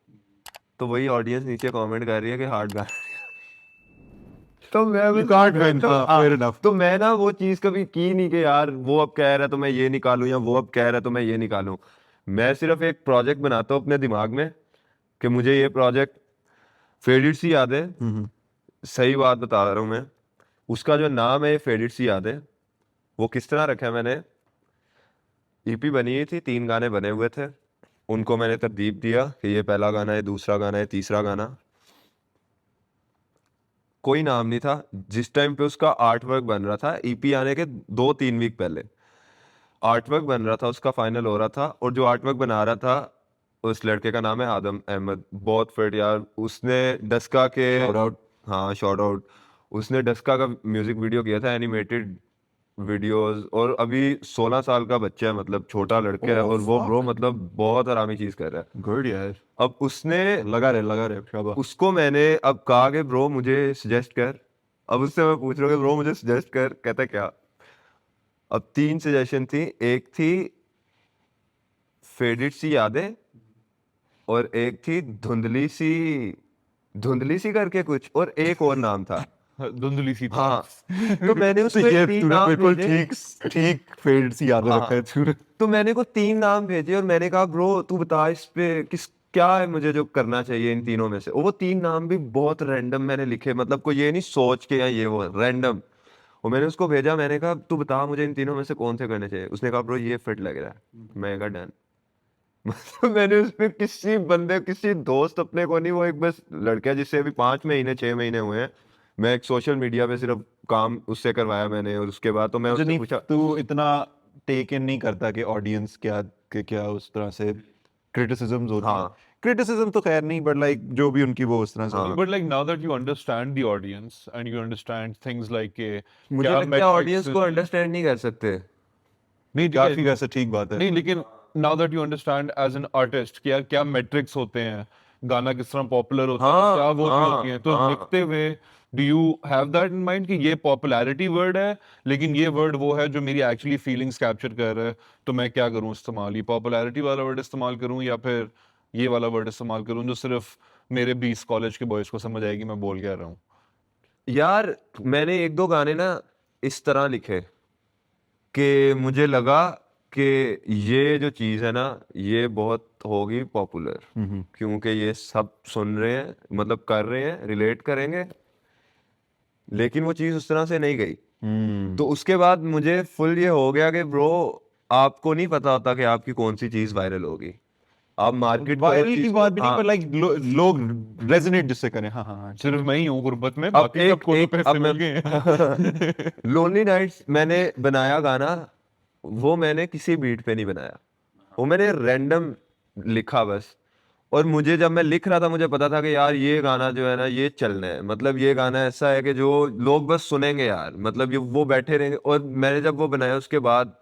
तो वही ऑडियंस नीचे कमेंट कर रही है कि हार्ड गाने। तो मैं You can't win, हाँ, fair enough. तो मैं ना वो चीज कभी की नहीं कि यार वो अब कह रहा है तो मैं ये निकालूं, या वो अब कह रहा है तो मैं ये निकालूं। मैं सिर्फ एक प्रोजेक्ट बनाता हूँ अपने दिमाग में कि मुझे ये प्रोजेक्ट, फेडेड सी याद है, सही बात बता रहा हूँ मैं, उसका जो नाम है फेडेड सी याद है, वो किस तरह रखा है मैंने। ईपी बनी हुई थी, 3 गाने बने हुए थे, उनको मैंने तरतीब दिया कि ये पहला गाना है, दूसरा गाना है, तीसरा गाना। कोई नाम नहीं था। जिस टाइम पे उसका आर्ट वर्क बन रहा था, ईपी आने के 2-3 वीक पहले आर्ट वर्क बन रहा था, उसका फाइनल हो रहा था, और जो आर्ट वर्क बना रहा था उस लड़के का नाम है आदम अहमद, बहुत फिट यार। उसने डस्का के, Shout out. हाँ शॉर्ट आउट, उसने डस्का का म्यूजिक वीडियो किया था, एनिमेटेड वीडियोस, और अभी 16 साल का बच्चा है, मतलब छोटा लड़का है, Oh, और वो fuck. ब्रो मतलब बहुत आरामी चीज कर रहा है। गुड यार, अब उसने, लगा रहे शाबाश। उसको मैंने अब कहा कि ब्रो मुझे सजेस्ट कर। अब उससे मैं पूछ रहा हूँ कि ब्रो मुझे सजेस्ट कर, कहता क्या। अब 3 सजेशन थी, एक थी फेडेड सी यादें, और एक थी धुंधली सी करके कुछ, और एक और नाम था। धुंधली सी थी। हाँ, तो मैंने तो उसको ये 3 तूने नाम बिल्कुल भेजे। ठीक फेड सी याद हाँ। रखा है तूने। तो मैंने को 3 नाम भेजे, और मैंने कहा ब्रो तू बता इस पे किस, क्या है मुझे जो करना चाहिए इन तीनों में से। और वो 3 नाम भी बहुत रैंडम मैंने लिखे, मतलब कोई ये नहीं सोच के या ये वो, रैंडम। और मैंने उसको भेजा, मैंने कहा तू बता मुझे इन तीनों में से कौन से करने चाहिए। उसने कहा ब्रो ये फिट लग रहा है। मैं कहा डन। मतलब मैंने उस पे किसी बंदे, किसी दोस्त अपने को नहीं, वो एक बस लड़का है जिससे अभी 5 महीने 6 महीने हुए हैं, मैं एक सोशल मीडिया पे सिर्फ काम उससे करवाया मैंने। और उसके बाद तो मैं उससे नहीं, पूछा, तू इतना टेक इन नहीं करता कि ऑडियंस क्या उस तरह से क्रिटिसिज्म्स होती हैं। हाँ क्रिटिसिज्म तो खैर नहीं, बट लाइक जो भी उनकी वो उस तरह से हाँ। होती But like now that you understand the audience and you understand things like मुझे क्या लगता है metrics ऑडियंस को अंडरस्टैंड नहीं कर सकते। नहीं है। ठीक है, काफी वैसे ठीक बात है। नहीं लेकिन now that you understand as an artist क्या क्या metrics होते हैं, गाना किस तरह पॉपुलर होता है, हाँ, क्या वो हाँ, होती हैं, तो हाँ। लिखते हुए do you have that in mind कि ये पॉपुलैरिटी वर्ड है, लेकिन ये वर्ड वो है जो मेरी एक्चुअली फीलिंग्स कैप्चर कर रहा है, तो मैं क्या करूं इस्तेमाल, ये पॉपुलैरिटी वाला वर्ड इस्तेमाल करूं या फिर ये वाला वर्ड इस्तेमाल करूं जो सिर्फ मेरे 20 कॉलेज के बॉयज को समझ आएगी मैं बोल क्या रहा हूँ। यार मैंने 1-2 गाने ना इस तरह लिखे कि मुझे लगा कि ये जो चीज़ है ना ये बहुत होगी पॉपुलर, क्योंकि ये सब सुन रहे हैं, मतलब कर रहे हैं, रिलेट करेंगे, लेकिन वो चीज़ उस तरह से नहीं गई। तो उसके बाद मुझे फुल ये हो गया कि ब्रो आपको नहीं पता होता कि आपकी कौन सी चीज़ वायरल होगी। आप मार्केट वायरल की बात भी नहीं, हाँ। पर लाइक लोग रेजोनेट जिससे करें। हाँ हाँ हाँ। सिर्फ मैं ही हूँ गुर्बत में, अब बाकी सबको तो पैसे अब मिल गए हैं। लोनली नाइट्स मैंने बनाया गाना, वो मैंने किसी बीट पे नहीं बनाया, वो मैंने रैंडम लिखा बस। और मुझे जब मैं लिख रहा था मुझे पता था कि यार ये गाना जो है ना ये चलना है, मतलब ये गाना ऐसा है कि जो लोग बस सुनेंगे यार, मतलब ये वो बैठे रहेंगे। और मैंने जब वो बनाया उसके बाद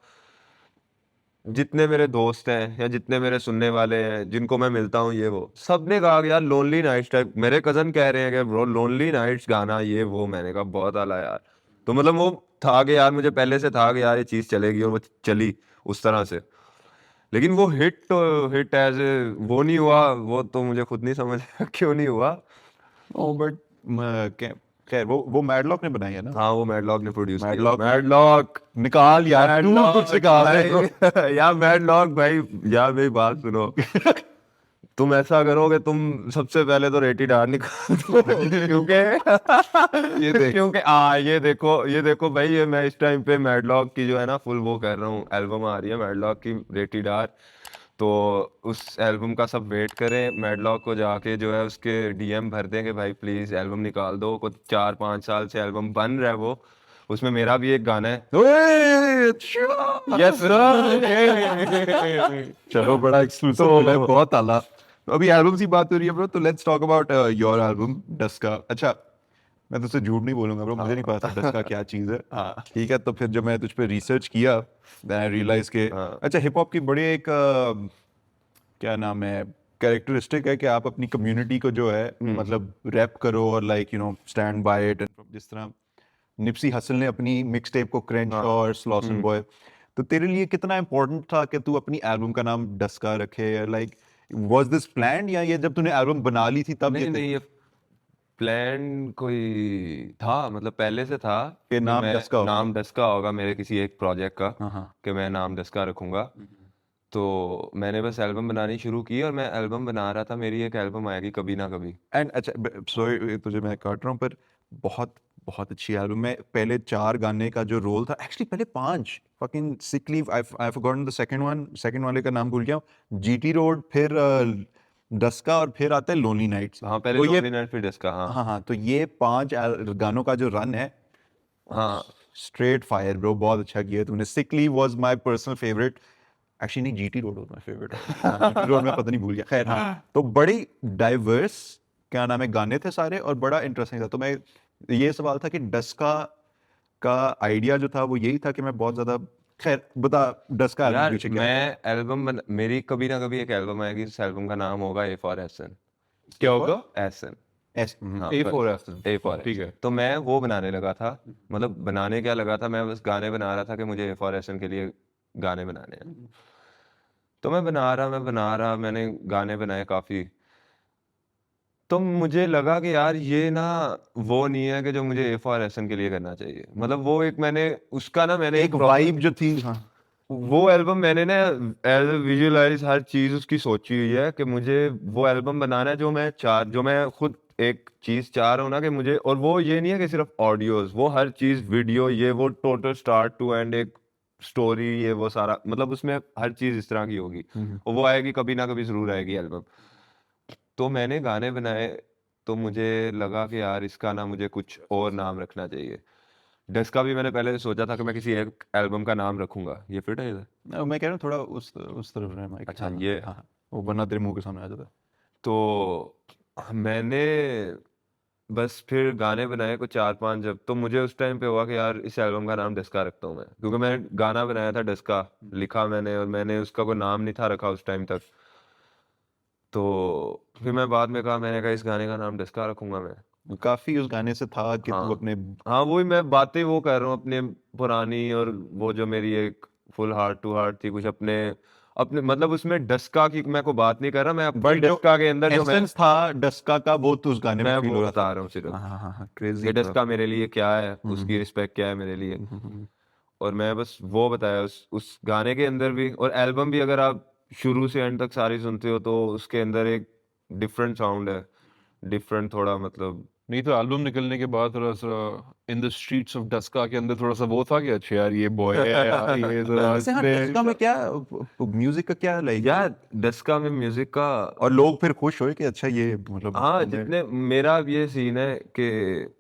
जितने मेरे दोस्त हैं या जितने मेरे सुनने वाले हैं जिनको मैं मिलता हूँ, ये वो सब ने कहा कि यार लोनली नाइट्स टाइप, मेरे कजन कह रहे हैं कि ब्रो लोनली नाइट्स गाना ये वो। मैंने कहा बहुत आला यार। तो मतलब वो था कि यार मुझे पहले से था कि यार ये चीज़ चलेगी, और वो चली उस तरह से। लेकिन वो हिट एज वो नहीं हुआ, वो तो मुझे खुद नहीं समझ क्यों नहीं हुआ। ओ बट खैर वो मैडलॉक ने बनाई है ना। हाँ वो मैडलॉक ने प्रोड्यूस किया। मैडलॉक मैडलॉक निकाल यार, तू कुछ निकाल। यार मैडलॉक भाई, यार मेरी बात सुनो। तुम ऐसा करोगे, तुम सबसे पहले तो रेटेड आर निकाल दो क्योंकि ये देखो भाई, ये मैं इस टाइम पे मैडलॉक की जो है ना फुल वो कर रहा हूँ, एल्बम आ रही है मैडलॉक की रेटेड आर। तो उस एल्बम का सब वेट करें, मैडलॉक को जाके जो है उसके डीएम भर देंगे, भाई प्लीज एल्बम निकाल दो। कुछ 4-5 साल से एल्बम बन रहा है वो, उसमें मेरा भी एक गाना है। ओए, अच्छा। Yes sir. चलो, बड़ा एक्सक्लूसिव तो- मिला है, बहुत आला। अभी एल्बम की बात हो रही है ब्रो, तो let's talk about your album Daska. अच्छा, मैं तुझसे झूठ नहीं बोलूंगा ब्रो, मुझे नहीं पता था डस्का क्या चीज़ है। हाँ ठीक है, तो फिर जब मैं तुझ पे रिसर्च किया, आई रियलाइज के हाँ। अच्छा, हिप हॉप की बड़ी एक क्या नाम है, कैरेक्टरिस्टिक है कि आप अपनी कम्युनिटी को जो है मतलब रैप करो और like you know stand by it. जिस तरह निप्सी हसल ने अपनी मिक्स टेप को क्रंच और स्लॉस एंड बॉय, तो तेरे लिए कितना इम्पोर्टेंट था कि तू अपनी एल्बम का नाम डस्का रखे? लाइक वाज दिस प्लान्ड, या ये जब तूने एल्बम बना ली थी तब नहीं ये नहीं, ये प्लान कोई था, मतलब पहले से था कि नाम मैं डस्का होगा? नाम डस्का होगा मेरे किसी एक प्रोजेक्ट का, हाँ हाँ। कि मैं नाम डस्का रखूंगा। तो मैंने बस एल्बम बनानी शुरू की, और मैं एल्बम बना रहा था, मेरी एक एल्बम आएगी कभी ना कभी। एंड अच्छा, सॉरी तुझे मैं काट रहा हूँ, पर बहुत बहुत अच्छी एल्बम है। पहले 4 गाने का जो रोल था, एक्चुअली पहले 5, fucking sick leave, I forgotten the second one, second वाले का नाम भूल गया हूँ। जीटी रोड, फिर डस्का, और फिर आता है लोनली नाइट्स। हाँ पहले तो ये लोनली नाइट फिर डस्का। हाँ हाँ हाँ, तो ये 5 गानों का जो रन है, हाँ स्ट्रेट फायर ब्रो, बहुत अच्छा किया तूने। Sick leave was my personal favourite, actually नहीं, GT road was my favourite. GT road में पता नहीं भूल गया, खैर हाँ। तो बड़ी डाइवर्स क्या नाम है गाने थे सारे, और बड़ा इंटरेस्टिंग था। तो मैं, ये सवाल था कि डस्का का आइडिया जो था वो यही था कि मैं बहुत ज्यादा, खैर बता डस्का एल्बम यार, पीछे क्या है? मैं मेरी कभी ना कभी एक एल्बम आएगी, इस एल्बम का नाम होगा ए फॉर एसन। क्या होगा? एसन। एस हाँ A for Aston। A for ठीक है। तो मैं वो बनाने लगा था, मतलब बनाने क्या लगा था, मैं बस गाने बना रहा था कि मुझे ए फॉर एसन के लिए गाने बनाने हैं। तो मैं बना रहा, मैंने गाने बनाए काफी। तो मुझे लगा कि यार ये ना वो नहीं है कि जो मुझे ए फॉर एसन के लिए करना चाहिए, मतलब वो एक मैंने उसका ना मैंने एक वाइब जो थी, हाँ। वो एल्बम मैंने ना एज विजुअलाइज हर चीज उसकी सोची हुई है कि मुझे वो एल्बम बनाना है जो मैं खुद एक चीज चाह रहा हूँ ना कि मुझे, और वो ये नहीं है कि सिर्फ ऑडियोज, वो हर चीज वीडियो, ये वो टोटल स्टार्ट टू एंड एक स्टोरी, ये वो सारा, मतलब उसमें हर चीज इस तरह की होगी, और वो आएगी कभी ना कभी जरूर आएगी एल्बम। तो मैंने गाने बनाए, तो मुझे लगा कि यार इसका ना मुझे कुछ और नाम रखना चाहिए। डस्का भी मैंने पहले से सोचा था कि मैं किसी एक एल्बम का नाम रखूंगा। ये फिट है इधर? मैं कह रहा हूँ थोड़ा उस तरफ रहे माइक। अच्छा, हाँ ये हाँ हाँ, वो वरना तेरे मुंह के सामने आ जाता है। तो मैंने बस फिर गाने बनाए कुछ 4-5, जब तो मुझे उस टाइम पे हुआ कि यार इस एल्बम का नाम डस्का रखता हूँ मैं, क्योंकि मैं गाना बनाया था डस्का, लिखा मैंने, और मैंने उसका कोई नाम नहीं था रखा उस टाइम तक। तो फिर मैं बाद में कहा, मैंने कहा इस गाने का नाम डस्का रखूंगा मैं। काफी उस गाने से था कि तू हाँ अपने हाँ, वही मैं बातें वो कर रहा हूँ अपने पुरानी, और वो जो मेरी एक फुल हार्ट टू हार्ट थी, कुछ अपने अपने मतलब उसमें डस्का की मैं को बात नहीं कर रहा, मैं अपनी बट जो डस्का के अंदर जो मैं एसेंस था डस्का का, वो तो उस गाने में मैं फील वो हो रहा था। बता रहा हूँ सिर्फ हाँ हाँ हाँ, क्रेजी कि डस्का मेरे लिए क्या है, उसकी रिस्पेक्ट क्या है मेरे लिए। और मैं बस वो बताया उस गाने के अंदर भी, और एल्बम भी अगर आप शुरू से एंड तक सारी सुनते हो तो उसके अंदर एक डिफरेंट साउंड है, डिफरेंट थोड़ा, मतलब नहीं तो एल्बम निकलने के बाद थोड़ा सा in the streets of Daska के अंदर थोड़ा सा वो था कि अच्छा यार ये बॉय है यार, ये जरा वैसे हाँ, डस्का में क्या म्यूजिक का क्या लाइक, यार डस्का में म्यूजिक का, और लोग फिर खुश हुए कि अच्छा ये मतलब हाँ जितने मेरा अब ये सीन है कि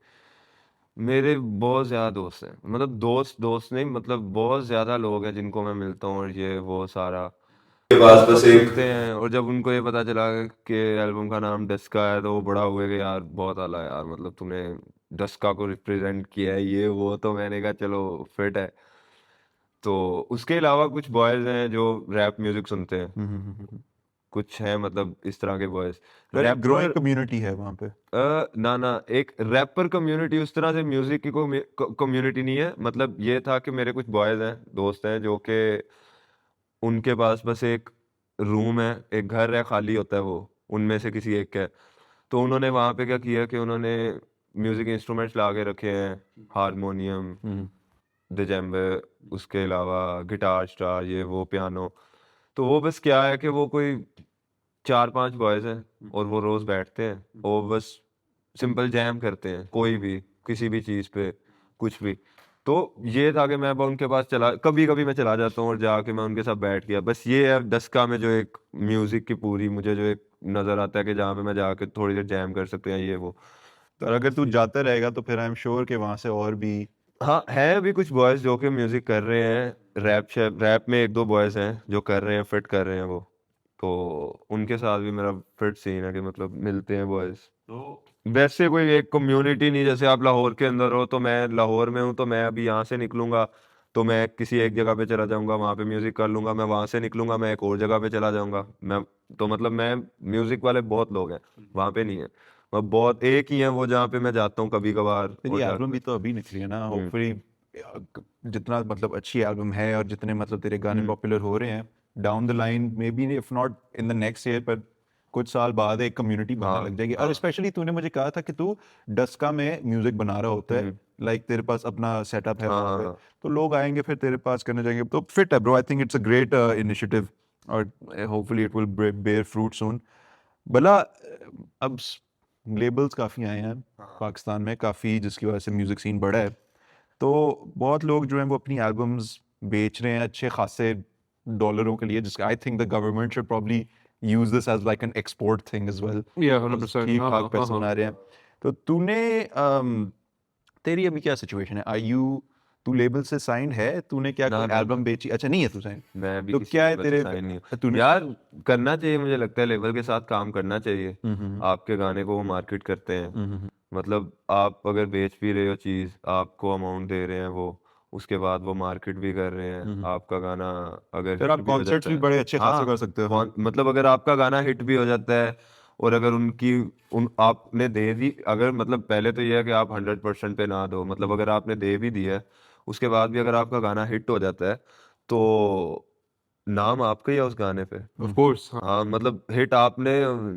मेरे बहुत ज्यादा दोस्त हैं, मतलब दोस्त दोस्त नहीं, मतलब बहुत ज्यादा लोग हैं जिनको मैं मिलता हूँ, और ये वो सारा के पास बस एक सुनते हैं, और जब उनको ये पता चला कि एल्बम का नाम डस्का है, तो वो बड़ा हुए कि यार बहुत आला है यार, मतलब तूने डस्का को रिप्रेजेंट किया है, ये वो। तो मैंने कहा चलो फिट है। तो उसके अलावा कुछ बॉयज हैं जो रैप म्यूजिक सुनते हैं, कुछ हैं मतलब इस तरह के बॉयज। ग्रोइंग कम्युनिटी है वहाँ पे। ना ना, एक रैपर कम्युनिटी, उस तरह से म्यूजिक की कोई कम्युनिटी नहीं है। मतलब ये था कि मेरे कुछ बॉयज हैं, दोस्त हैं, जो कि उनके पास बस एक रूम है, एक घर है, खाली होता है वो, उनमें से किसी एक का है। तो उन्होंने वहाँ पे क्या किया कि उन्होंने म्यूजिक इंस्ट्रूमेंट्स ला के रखे हैं, हारमोनियम, दजेम्बे, उसके अलावा गिटार स्टार, ये वो पियानो। तो वो बस क्या है कि वो कोई 4-5 बॉयज हैं और वो रोज बैठते हैं और बस सिंपल जैम करते हैं, कोई भी किसी भी चीज पे कुछ भी। तो ये था कि मैं उनके पास कभी कभी मैं चला जाता हूँ और जाके मैं उनके साथ बैठ गया। बस ये है डस्का में जो एक म्यूजिक की पूरी मुझे जो एक नजर आता है कि जहाँ पे मैं जाके थोड़ी देर जैम कर सकते हैं ये वो। और अगर तू जाता रहेगा तो फिर आई एम श्योर कि वहां से और भी हाँ है अभी कुछ बॉयज जो कि म्यूजिक कर रहे हैं, रैप में 1-2 बॉयज हैं जो कर रहे हैं, फिट कर रहे हैं वो। तो उनके साथ भी मेरा फिट सीन है कि मतलब मिलते हैं बॉयज। तो वैसे कोई एक कम्युनिटी नहीं, जैसे आप लाहौर के अंदर हो तो मैं लाहौर में हूँ तो मैं अभी यहाँ से निकलूंगा तो मैं किसी एक जगह पे चला जाऊंगा, वहाँ पे म्यूजिक कर लूंगा, मैं वहाँ से निकलूंगा मैं एक और जगह पे चला जाऊंगा। मैं तो मतलब मैं म्यूजिक वाले बहुत लोग हैं, वहाँ पे नहीं है। मैं बहुत एक ही है वो जहाँ पे मैं जाता हूँ कभी कभार। तेरी एल्बम भी तो अभी निकली है ना, होपफुली जितना मतलब अच्छी एल्बम है और जितने मतलब तेरे गाने पॉपुलर हो रहे हैं down the line, may be if not in the next year पर कुछ साल बाद एक कम्युनिटी बनने लग जाएगी। और स्पेशली तूने मुझे कहा था कि तू डस्का में म्यूजिक बना रहा होता है, लाइक तेरे पास अपना सेटअप है वहाँ पे, तो लोग आएंगे फिर तेरे पास करने जाएंगे। तो फिट है bro, I think it's a great initiative और hopefully it will bear fruit soon. भला अब लेबल्स काफ़ी आए हैं पाकिस्तान में काफ़ी, जिसकी वजह से म्यूज़िक सीन बढ़ा है, तो बहुत लोग जो हैं वो अपनी एल्बम्स बेच रहे हैं अच्छे खासे डॉलरों के लिए, जिसका I think the government should probably use this as like an export thing as well. Yeah, 100%. ठीक हाँ, ठाक हाँ, पैसे हाँ, बना रहे हैं। तो तूने तेरी अभी क्या सिचुएशन है? तू लेबल से साइंड है? तूने क्या ना, कोई ना। एल्बम बेची? अच्छा नहीं है तू साइंड? मैं भी तो किसी क्या है लेवल से तेरे साइन नहीं हूँ तूने यार। करना चाहिए, मुझे लगता है लेवल के साथ काम करना चाहिए। आपके गाने को वो मार्केट करते हैं, मतलब आप अगर बेच भी रहे हो चीज, आपको अमाउंट दे रहे हैं वो, उसके बाद वो मार्केट भी कर रहे हैं आपका गाना। अगर फिर हिट आप भी हो कॉन्सर्ट्स जाता भी है, बड़े अच्छे खासे हाँ कर सकते हो। मतलब अगर आपका गाना हिट भी हो जाता है और अगर आपने दे दी, अगर मतलब पहले तो ये है कि आप 100% पे ना दो, मतलब अगर आपने दे भी दिया है उसके बाद भी अगर आपका गाना हिट हो जाता है तो नाम आपका ही है उस गाने पे। of course. हाँ. हाँ मतलब हिट आपने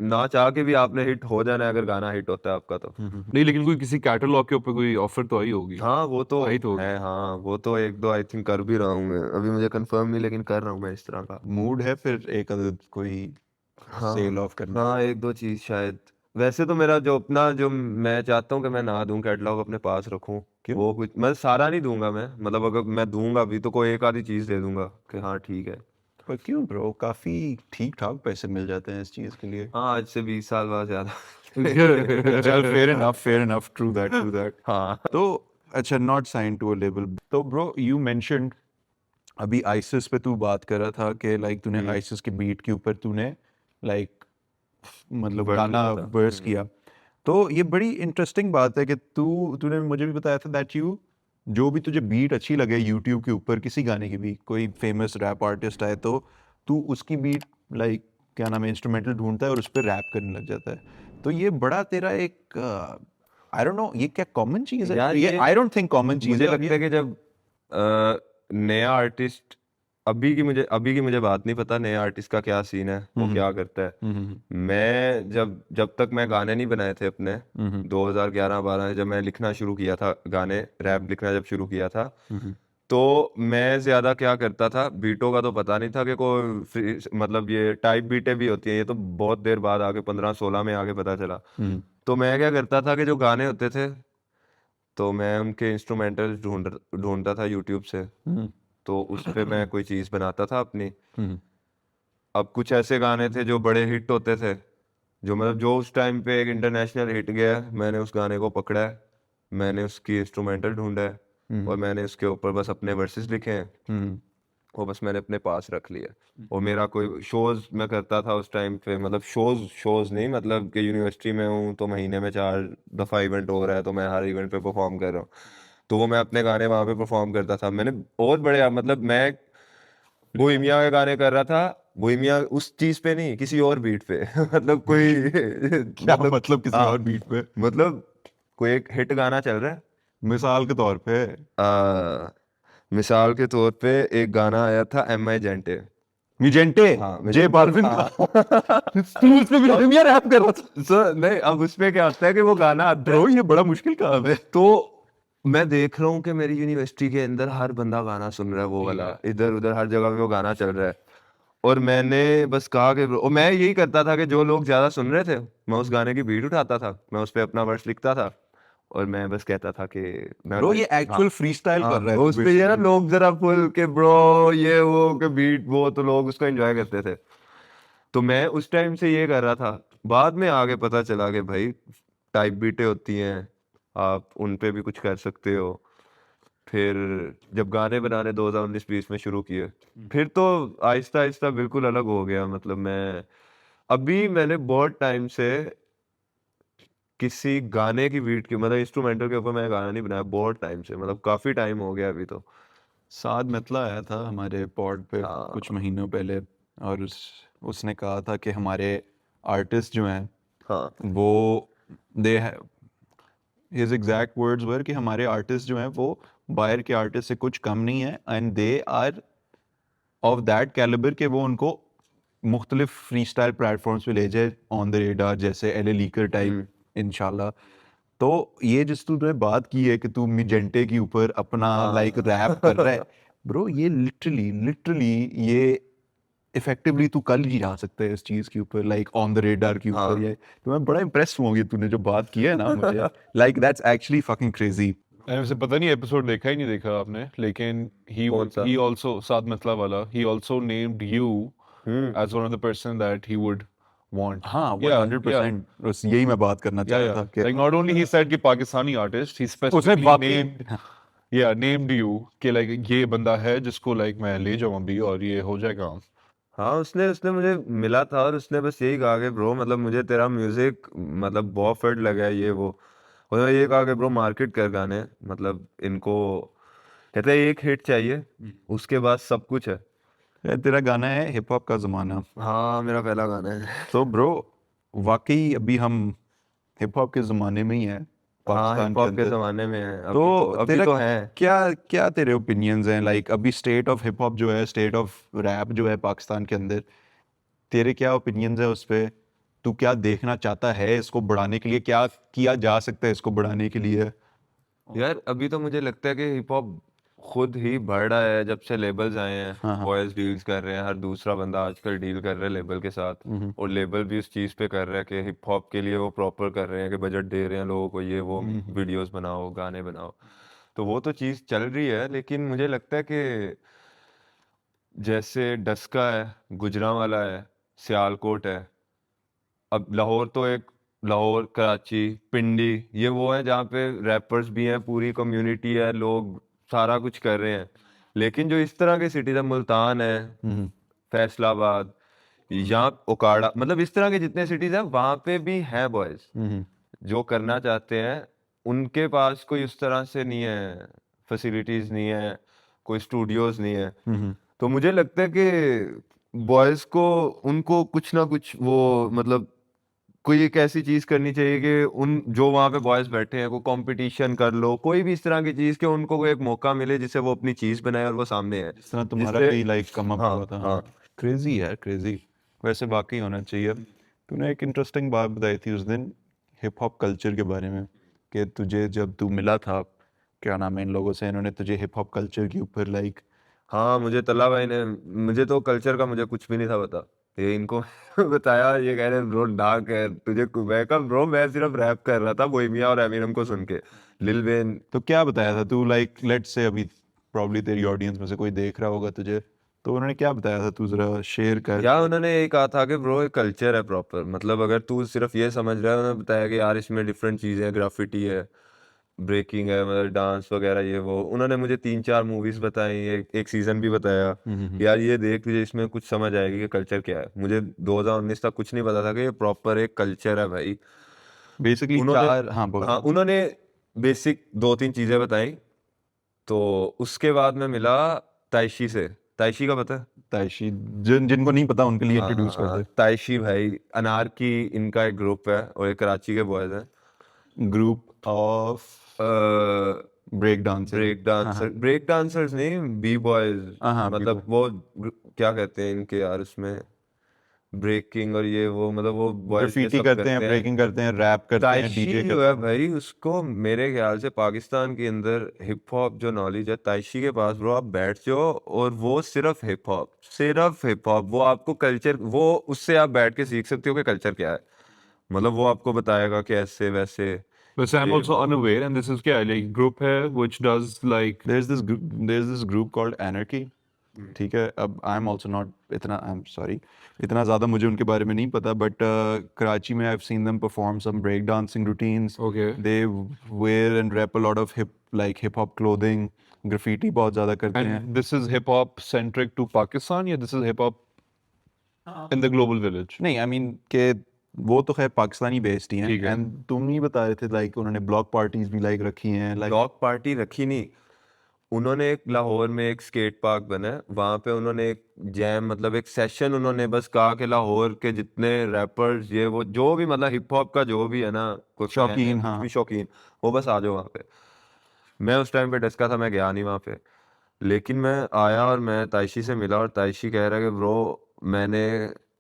ना चाह के भी आपने हिट हो जाना है अगर गाना हिट होता है आपका तो। नहीं, लेकिन कोई किसी कैटलॉग के ऊपर कोई ऑफर तो आई होगी। हाँ वो तो आई तो होगी। है, हाँ वो तो 1-2 आई थिंक कर भी रहा हूँ मैं, अभी मुझे कंफर्म नहीं लेकिन कर रहा हूँ मैं इस तरह का। मूड है फिर एक अदद कोई हाँ सेल ऑफ करना? हाँ 1-2 चीज शायद। वैसे तो मेरा जो अपना जो मैं चाहता हूँ कि मैं ना दूं, कैटलॉग अपने पास रखूं। क्यों? वो कुछ मैं सारा नहीं दूंगा, मैं मतलब अगर मैं दूंगा भी तो कोई एक आधी चीज दे दूंगा कि हाँ ठीक है। पर क्यों ब्रो, काफी ठीक ठाक पैसे मिल जाते हैं इस चीज के लिए। हाँ आज से 20 साल बाद ज्यादा। चल फेयर इनफ, ट्रू दैट। हाँ तो अच्छा, not sign to a label. तो ब्रो यू मेंशन्ड अभी आइसिस पे तू बात कर रहा था कि लाइक तूने आइसिस के बीट के ऊपर तूने लाइक मतलब Verse गाना लिखा था। वर्स किया। तो ये बड़ी इंटरेस्टिंग बात है कि तूने मुझे भी बताया था दैट यू जो भी तुझे बीट अच्छी लगे यूट्यूब के ऊपर किसी गाने की भी, कोई फेमस रैप आर्टिस्ट आए तो तू उसकी बीट लाइक क्या नाम है इंस्ट्रूमेंटल ढूंढता है और उस पर रैप करने लग जाता है। तो ये बड़ा तेरा एक आई डोंट नो, ये क्या कॉमन चीज है? यार ये ये आई डोंट थिंक कॉमन चीज मुझे है। लगता है कि जब नया आर्टिस्ट, अभी की मुझे बात नहीं पता नया आर्टिस्ट का क्या सीन है, वो क्या करता है। मैं जब तक मैं गाने नहीं बनाए थे अपने 2011-12 जब मैं लिखना शुरू किया था गाने, रैप लिखना जब शुरू किया था, तो मैं ज्यादा क्या करता था, बीटों का तो पता नहीं था कि मतलब ये टाइप बीटें भी होती हैं, ये तो बहुत देर बाद आके 15-16 में आके पता चला। तो मैं क्या करता था कि जो गाने होते थे तो मैं उनके इंस्ट्रूमेंटल ढूंढता था यूट्यूब से, तो उस पे मैं कोई चीज बनाता था अपनी। अब कुछ ऐसे गाने थे जो बड़े हिट होते थे, जो मतलब जो उस टाइम पे एक इंटरनेशनल हिट गया, मैंने उस गाने को पकड़ा है, मैंने उसकी इंस्ट्रूमेंटल ढूंढा है और मैंने उसके ऊपर बस अपने वर्सेस लिखे हैं, वो बस मैंने अपने पास रख लिया। और मेरा कोई शोज मैं करता था उस टाइम पे, मतलब शोज नहीं, मतलब कि यूनिवर्सिटी में हूँ तो महीने में 4 दफा इवेंट हो रहा है तो मैं हर इवेंट पे परफॉर्म कर रहा हूँ, तो वो मैं अपने गाने वहां पे परफॉर्म करता था। मैंने बहुत बड़े मतलब मैं बोहेमिया के गाने कर रहा था, बोहेमिया उस चीज पे नहीं किसी और बीट पे मतलब कोई क्या मतलब किसी हाँ, और बीट पे? मतलब कोई एक हिट गाना चल रहा है, मिसाल के तौर पे मिसाल के तौर पे एक गाना आया था MI जेंटे। मिजेंटे, हाँ, जे बाल्विन का। तू उसमें बोहेमिया रैप कर रहा था? नहीं अब उसमें क्या होता है कि वो गाना आता ब्रो ये बड़ा मुश्किल काम है। तो मैं देख रहा हूँ कि मेरी यूनिवर्सिटी के अंदर हर बंदा गाना सुन रहा है वो वाला, इधर उधर हर जगह पे वो गाना चल रहा है, और मैंने बस कहा कि और मैं यही करता था कि जो लोग ज्यादा सुन रहे थे मैं उस गाने की बीट उठाता था, मैं उस पे अपना वर्स लिखता था और मैं बस कहता था कि मैं ब्रो ये हाँ एक्चुअल फ्री स्टाइल कर रहा है उस पे ये ना लोग जरा फुल के ब्रो ये वो के बीट वो, तो लोग उसको एंजॉय करते थे। तो मैं उस टाइम से ये कर रहा था। बाद में आगे पता चला कि भाई टाइप बीटें होती हैं, आप उन पे भी कुछ कर सकते हो। फिर जब गाने बनाने 2019-20 में शुरू किए, फिर तो आहिस्ता आहिस्ता बिल्कुल अलग हो गया। मतलब मैं अभी मैंने बहुत टाइम से किसी गाने की बीट की मतलब इंस्ट्रूमेंटल के ऊपर मैं गाना नहीं बनाया, बहुत टाइम से, मतलब काफी टाइम हो गया अभी तो। साद मतला आया था हमारे पॉड पे हाँ कुछ महीनों पहले और उसने कहा था कि हमारे आर्टिस्ट जो हैं हाँ वो दे हिज एग्जैक्ट वर्ड्स वर कि हमारे आर्टिस्ट जो हैं वो बाहर के आर्टिस्ट से कुछ कम नहीं है and they are of that calibre कि वो उनको मुख्तलिफ फ्री स्टाइल प्लेटफॉर्म्स पे ले जाए ऑन द रेडार, जैसे एल लीकर टाइप इंशाल्लाह। तो ये जिस तूने बात की है कि तू मिजेंटे के ऊपर अपना लाइक रैप कर रहा है ब्रो, ये लिटरली ये इफेक्टिवली तू कल ही जा सकता है इस चीज के ऊपर, लाइक ऑन द रेडार के ऊपर। ये तो मैं बड़ा इम्प्रेस हुआ तूने जो बात की है ना मुझे, like that's actually fucking crazy. मैंने वैसे पता नहीं एपिसोड देखा ही नहीं देखा आपने, लेकिन कौन सा? he also साद मतला वाला, he also named you as one of the person that he would want. हाँ Yeah, 100%, बस यही मैं बात करना चाह रहा था कि like not only he said कि पाकिस्तानी artist, he उसने specifically वाकई named you कि like ये बंदा है जिसको like मैं ले जाऊँ अभी और ये हो जाए काम। हाँ उसने उसने मुझे मिला था और उसने बस यही कहा कि ब्रो मतलब मुझे तेरा म्यूजिक मतलब बहुत फिट लगा है ये वो। उन्होंने ये कहा कि ब्रो मार्केट कर गाने, मतलब इनको कहते हैं एक हिट चाहिए उसके बाद सब कुछ है। तेरा गाना है हिप हॉप का जमाना। हाँ मेरा पहला गाना है। तो ब्रो वाकई अभी हम हिप हॉप के ज़माने में ही हैं हाँ पाकिस्तान हिप के हॉप के अंदर। ज़माने में है तो अभी तेरा तो है। क्या क्या तेरे ओपिनियंस हैं, लाइक अभी स्टेट ऑफ हिप हॉप जो है, स्टेट ऑफ रैप जो है पाकिस्तान के अंदर, तेरे क्या ओपिनियंस हैं उस पे? तू क्या देखना चाहता है इसको बढ़ाने के लिए, क्या किया जा सकता है इसको बढ़ाने के लिए? यार अभी तो मुझे लगता है कि हिप हॉप खुद ही बढ़ रहा है जब से लेबल्स आए हैं। बॉयज डील्स कर रहे हैं, हर दूसरा बंदा आजकल डील कर रहा है लेबल के साथ, और लेबल भी उस चीज़ पे कर रहा है कि हिप हॉप के लिए वो प्रॉपर कर रहे हैं कि बजट दे रहे हैं लोगों को, ये वो वीडियोस बनाओ गाने बनाओ। तो वो तो चीज़ चल रही है, लेकिन मुझे लगता है कि जैसे डस्का है, गुजरांवाला है, सियालकोट है, अब लाहौर तो एक लाहौर कराची पिंडी ये वो है जहाँ पे रैपर्स भी हैं, पूरी कम्युनिटी है, लोग सारा कुछ कर रहे हैं। लेकिन जो इस तरह के सिटीज है, मुल्तान है, फैसलाबाद या ओकाड़ा, मतलब इस तरह के जितने सिटीज हैं वहाँ पे भी हैं बॉयज जो करना चाहते हैं। उनके पास कोई उस तरह से नहीं है, फैसिलिटीज नहीं है, कोई स्टूडियोज नहीं है। तो मुझे लगता है कि बॉयज को उनको कुछ ना कुछ वो मतलब कोई एक ऐसी चीज करनी चाहिए कि उन जो वहां पे बॉयज बैठे हैं, कोई कंपटीशन कर लो, कोई भी इस तरह की चीज कि उनको कोई एक मौका मिले जिससे वो अपनी चीज बनाए और वो सामने है। जिस तरह तुम्हारा जिससे भी लाइक कम अप हाँ हुआ था। हाँ क्रेजी है क्रेजी, वैसे वाकई होना चाहिए। तूने एक इंटरेस्टिंग बात बताई थी उस दिन हिप हॉप कल्चर के बारे में, कि तुझे जब तू मिला था, क्या नाम है इन लोगों से, इन्होंने तुझे हिप हॉप कल्चर के ऊपर लाइक हाँ मुझे तल्ला भाई ने, मुझे तो कल्चर का मुझे कुछ भी नहीं था पता, ये इनको बताया, ये कह रहे ब्रो डार्क है तुझे। मैं कहा ब्रो मैं सिर्फ रैप कर रहा था बोहेमिया और एमिनेम को सुन के, लिल वेन। तो क्या बताया था तू, लाइक लेट्स से अभी प्रॉब्ली तेरी ऑडियंस में से कोई देख रहा होगा तुझे, तो उन्होंने क्या बताया था, तू जरा शेयर कर। या उन्होंने ये कहा था कि ब्रो एक कल्चर है प्रॉपर, मतलब अगर तू सिर्फ ये समझ रहा है, उन्होंने बताया कि यार इसमें डिफरेंट चीज़ें हैं, ग्राफिटी है, ब्रेकिंग है, मतलब डांस वगैरह ये वो। उन्होंने मुझे 3-4 मूवीज बताई, एक सीजन भी बताया, यार ये देख तुझे इसमें कुछ समझ आएगी कि कल्चर क्या है। मुझे 2019 तक कुछ नहीं पता था कि ये प्रॉपर एक कल्चर है भाई। बेसिकली उन्होंने चार, हाँ बोल। हाँ उन्होंने बेसिक 2-3 चीज़ें बताई। तो उसके बाद मैं मिला ताइशी से। ताइशी का पता है? ताइशी, जिनको नहीं पता उनके लिए इंट्रोड्यूस कर दे। ताइशी भाई अनारकी इनका एक ग्रुप है और ये कराची के बॉयज हैं। Group of break dancer. Break dancers नहीं, बी बॉयज, हाँ, मतलब वो क्या कहते हैं इनके यार उसमें, ब्रेकिंग और ये वो, मतलब वो boys ये ग्राफिटी सब करते हैं, ब्रेकिंग करते हैं, रैप करते हैं, ताइशी डीजे जो करते है भाई, उसको मेरे ख्याल से पाकिस्तान के अंदर हिप हॉप जो नॉलेज है ताइशी के पास ब्रो, आप बैठ जाओ और वो सिर्फ हिप हॉप, वो आपको कल्चर, वो उससे आप बैठ के सीख सकते हो कि कल्चर क्या है, मतलब वो आपको बताएगा कि ऐसे वैसे But I'm ये also unaware, and this is क्या like group है which does like there's this group called Anarchy. ठीक है, अब आई एम ऑल्सो नॉट इतना, आई एम सॉरी, इतना ज़्यादा मुझे उनके बारे में नहीं पता, बट कराची में I have seen them perform some break dancing routines. Okay. They wear and rap a lot of hip hop clothing, graffiti बहुत ज़्यादा करते हैं. and this is hip hop centric to Pakistan, yeah, this is hip hop in the global village. नहीं, I mean के वो तो खैर Pakistani based ही हैं. ठीक है. एंड तुम नहीं बता रहे थे लाइक उन्होंने ब्लॉक पार्टीज भी लाइक रखी हैं, लाइक ब्लॉक पार्टी रखी नहीं, उन्होंने एक लाहौर में एक स्केट पार्क बना है, वहाँ पे उन्होंने एक जैम, मतलब एक सेशन, उन्होंने बस कहा कि लाहौर के जितने रैपर्स ये वो जो भी मतलब हिप हॉप का जो भी है ना, कुछ शौकीन, कुछ हाँ. भी शौकीन, वो बस आ जाओ वहाँ पे. मैं उस टाइम पे डस्का था, मैं गया नहीं वहाँ पे, लेकिन मैं आया और मैं ताइशी से मिला और ताइशी कह रहा है कि ब्रो मैंने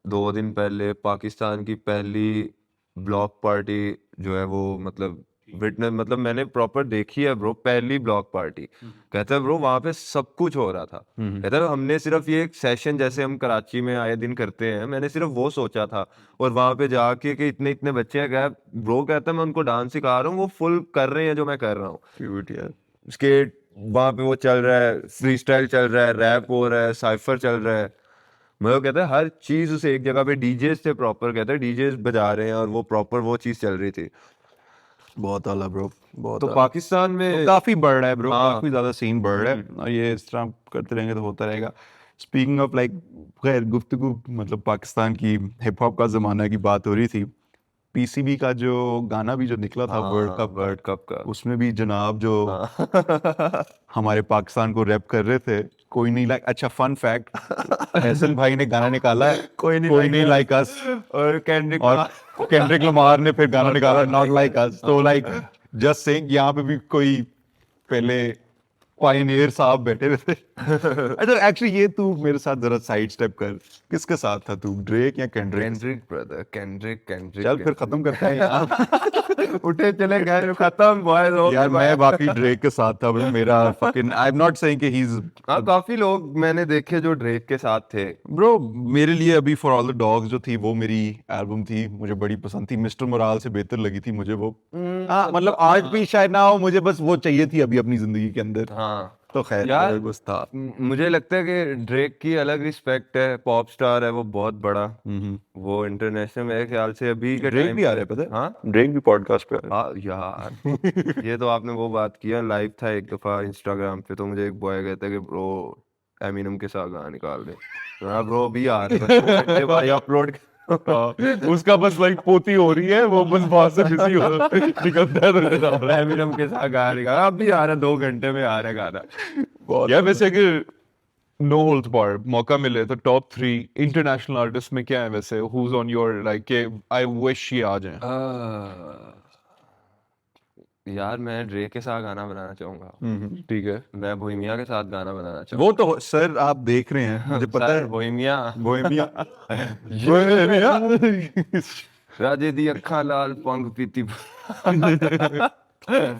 2 दिन पहले पाकिस्तान की पहली ब्लॉक पार्टी जो है वो मतलब विटनेस, मतलब मैंने प्रॉपर देखी है ब्रो, पहली ब्लॉक पार्टी. कहता है ब्रो वहाँ पे सब कुछ हो रहा था. कहता है हमने सिर्फ ये एक सेशन जैसे हम कराची में आए दिन करते हैं, मैंने सिर्फ वो सोचा था, और वहाँ पे जाके कि इतने इतने बच्चे हैं, क्या ब्रो कहता है मैं उनको डांस सिखा रहा हूँ, वो फुल कर रहे हैं जो मैं कर रहा हूँ. क्यूट यार. स्केट वहां पे वो चल रहा है, फ्री स्टाइल चल रहा है, रैप हो रहा है, साइफर चल रहा है, मतलब कहता है हर चीज उसे एक जगह पे डीजेस थे प्रॉपर, कहता है डीजेस बजा रहे हैं और वो प्रॉपर वो चीज चल रही थी. बहुत आला ब्रो, बहुत तो आला. पाकिस्तान में तो काफी बढ़ रहा है ब्रो, हाँ. काफी ज्यादा सीन बढ़ रहा है, और ये इस तरह करते रहेंगे तो होता रहेगा. स्पीकिंग ऑफ लाइक, खैर गुफ्तगू मतलब पाकिस्तान की हिप हॉप का जमाना की बात हो रही थी. पीसीबी का जो गाना भी जो निकला था वर्ल्ड कप का उसमें भी जनाब जो हमारे पाकिस्तान को रैप कर रहे थे, कोई नहीं लाइक. अच्छा फन फैक्ट, एहसन भाई ने गाना निकाला है, कोई नहीं लाइक अस, और कैंड्रिक और केंड्रिक लमार ने फिर गाना निकाला नॉट लाइक अस. तो लाइक जस्ट सेइंग, यहाँ पे भी कोई पहले पायनियर साहब बैठे हुए थे. अच्छा एक्चुअली ये तू मेरे साथ जरा साइड स्टेप कर, किसके साथ था तू, ड्रेक या केंड्रिक? कैंड्रिक ब्रदर, कैंड्रिक चल फिर खत्म करते हैं यार. उठे चले गए खत्म बॉयज हो यार मैं बाकी ड्रेक के साथ था bro. मेरा fucking I am not saying कि ही इज हाँ, काफी लोग मैंने देखे जो ड्रेक के साथ थे. ब्रो. मेरे लिए अभी फॉर ऑल द डॉग्स जो थी वो मेरी एल्बम थी, मुझे बड़ी पसंद थी. मिस्टर मोराल से बेहतर लगी थी मुझे वो. हाँ मतलब आर्ट भी शायद ना हो, मुझे बस वो चाहिए थी अभी अपनी जिंदगी के अंदर. हाँ तो खैर यार, बस था. मुझे लगता है कि ड्रेक की अलग रिस्पेक्ट है, पॉप स्टार है वो बहुत बड़ा, वो इंटरनेशनल मेरे ख्याल से अभी के ड्रेक टाइम भी आ रहा है पता है. हाँ ड्रेक भी पॉडकास्ट पे आ रहा हाँ यार ये तो आपने वो बात किया, लाइव था एक दफा इंस्टाग्राम पे, तो मुझे एक बॉय कहता है कि ब्रो एमिनम के साथ गाना निकाल दे. हाँ ब्रो अभी आ रहा है भाई अपलोड. उसका बस लाइक पोती हो रही है, वो बस वहां से बिजी हो निकलता है. एमिनम के साथ गाना निकाल, अभी आ रहा है 2 घंटे में आ रहा है गाना. है. यार वैसे अगर नो होल्ड बार्ड मौका मिले तो टॉप 3 इंटरनेशनल आर्टिस्ट में क्या है वैसे, who is on your like के आई विश ये आ जाए? यार मैं ड्रेक के साथ गाना बनाना चाहूंगा. ठीक है. मैं बोहेमिया के साथ गाना बनाना चाहूंगा. वो तो सर आप देख रहे हैं, मुझे पता है. बोहेमिया बोहेमिया राजे दी अखा लाल पंग पीती.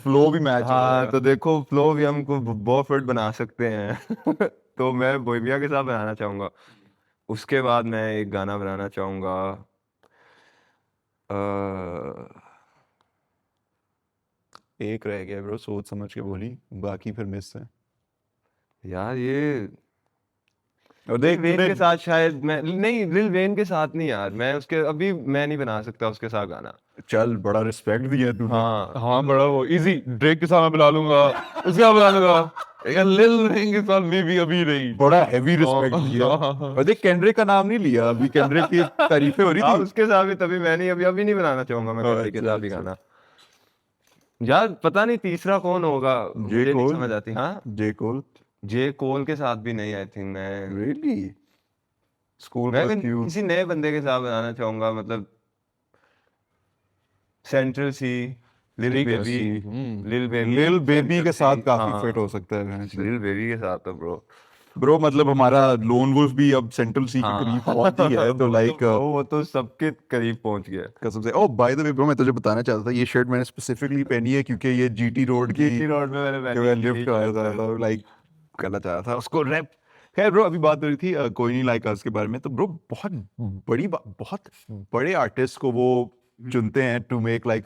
फ्लो भी मैच. हाँ तो देखो फ्लो भी हमको बहुत फिट बना सकते हैं. तो मैं बोहेमिया के साथ बनाना चाहूंगा. उसके बाद मैं एक गाना बनाना चाहूंगा, एक रह गया ब्रो, सोच समझ के बोली, बाकी फिर मिस है. यार ये और लिल वेन के साथ शायद मैं नहीं, लिल वेन के साथ नहीं यार, मैं उसके अभी मैं नहीं बना सकता उसके साथ गाना. चल बड़ा रिस्पेक्ट दिया तू. हाँ हाँ बड़ा वो इजी, ड्रेक के साथ मैं बना लूंगा, उसके साथ बना लूंगा, यार लिल वेन के साथ मे बी अभी नहीं. बड़ा हैवी रिस्पेक्ट दिया. और देख केंड्रिक का नाम नहीं लिया अभी, केंड्रिक की तारीफें हो रही हाँ थी. उसके साथ भी तभी मैं नहीं, अभी नहीं बनाना चाहूंगा मैं किसी के साथ भी गाना. यार पता नहीं तीसरा कौन होगा, मुझे नहीं कोल? समझ आती. हाँ जे कोल. जे कोल के साथ भी नहीं, आई थिंक मैं रियली स्कूल मैं बस क्यों. किसी नए बंदे के साथ बनाना चाहूंगा, मतलब सेंट्रल सी, लिल ठीक है, बेबी, लिल बेबी लिल बेबी के साथ काफी हाँ. फिट हो सकता है. लिल बेबी के साथ तो ब्रो ब्रो मतलब हमारा लोन वुल्फ भी अब सेंट्रल सी के हाँ। करीब पहुंच ही है, तो लाइक वो तो सबके करीब पहुंच गया। कसम से। ओह बाय द वे ब्रो, मैं तुझे बताना चाहता था, ये शर्ट मैंने स्पेसिफिकली पहनी है क्योंकि ये जीटी रोड की जीटी रोड में मैंने जो मैं लिफ्ट कराया था, लाइक करना चाह रहा था उसको रैप। खैर ब्रो, अभी बात हो रही थी कोई नहीं लाइक अस के बारे में, तो ब्रो बहुत बहुत बड़े आर्टिस्ट को वो चुनते हैं टू मेक लाइक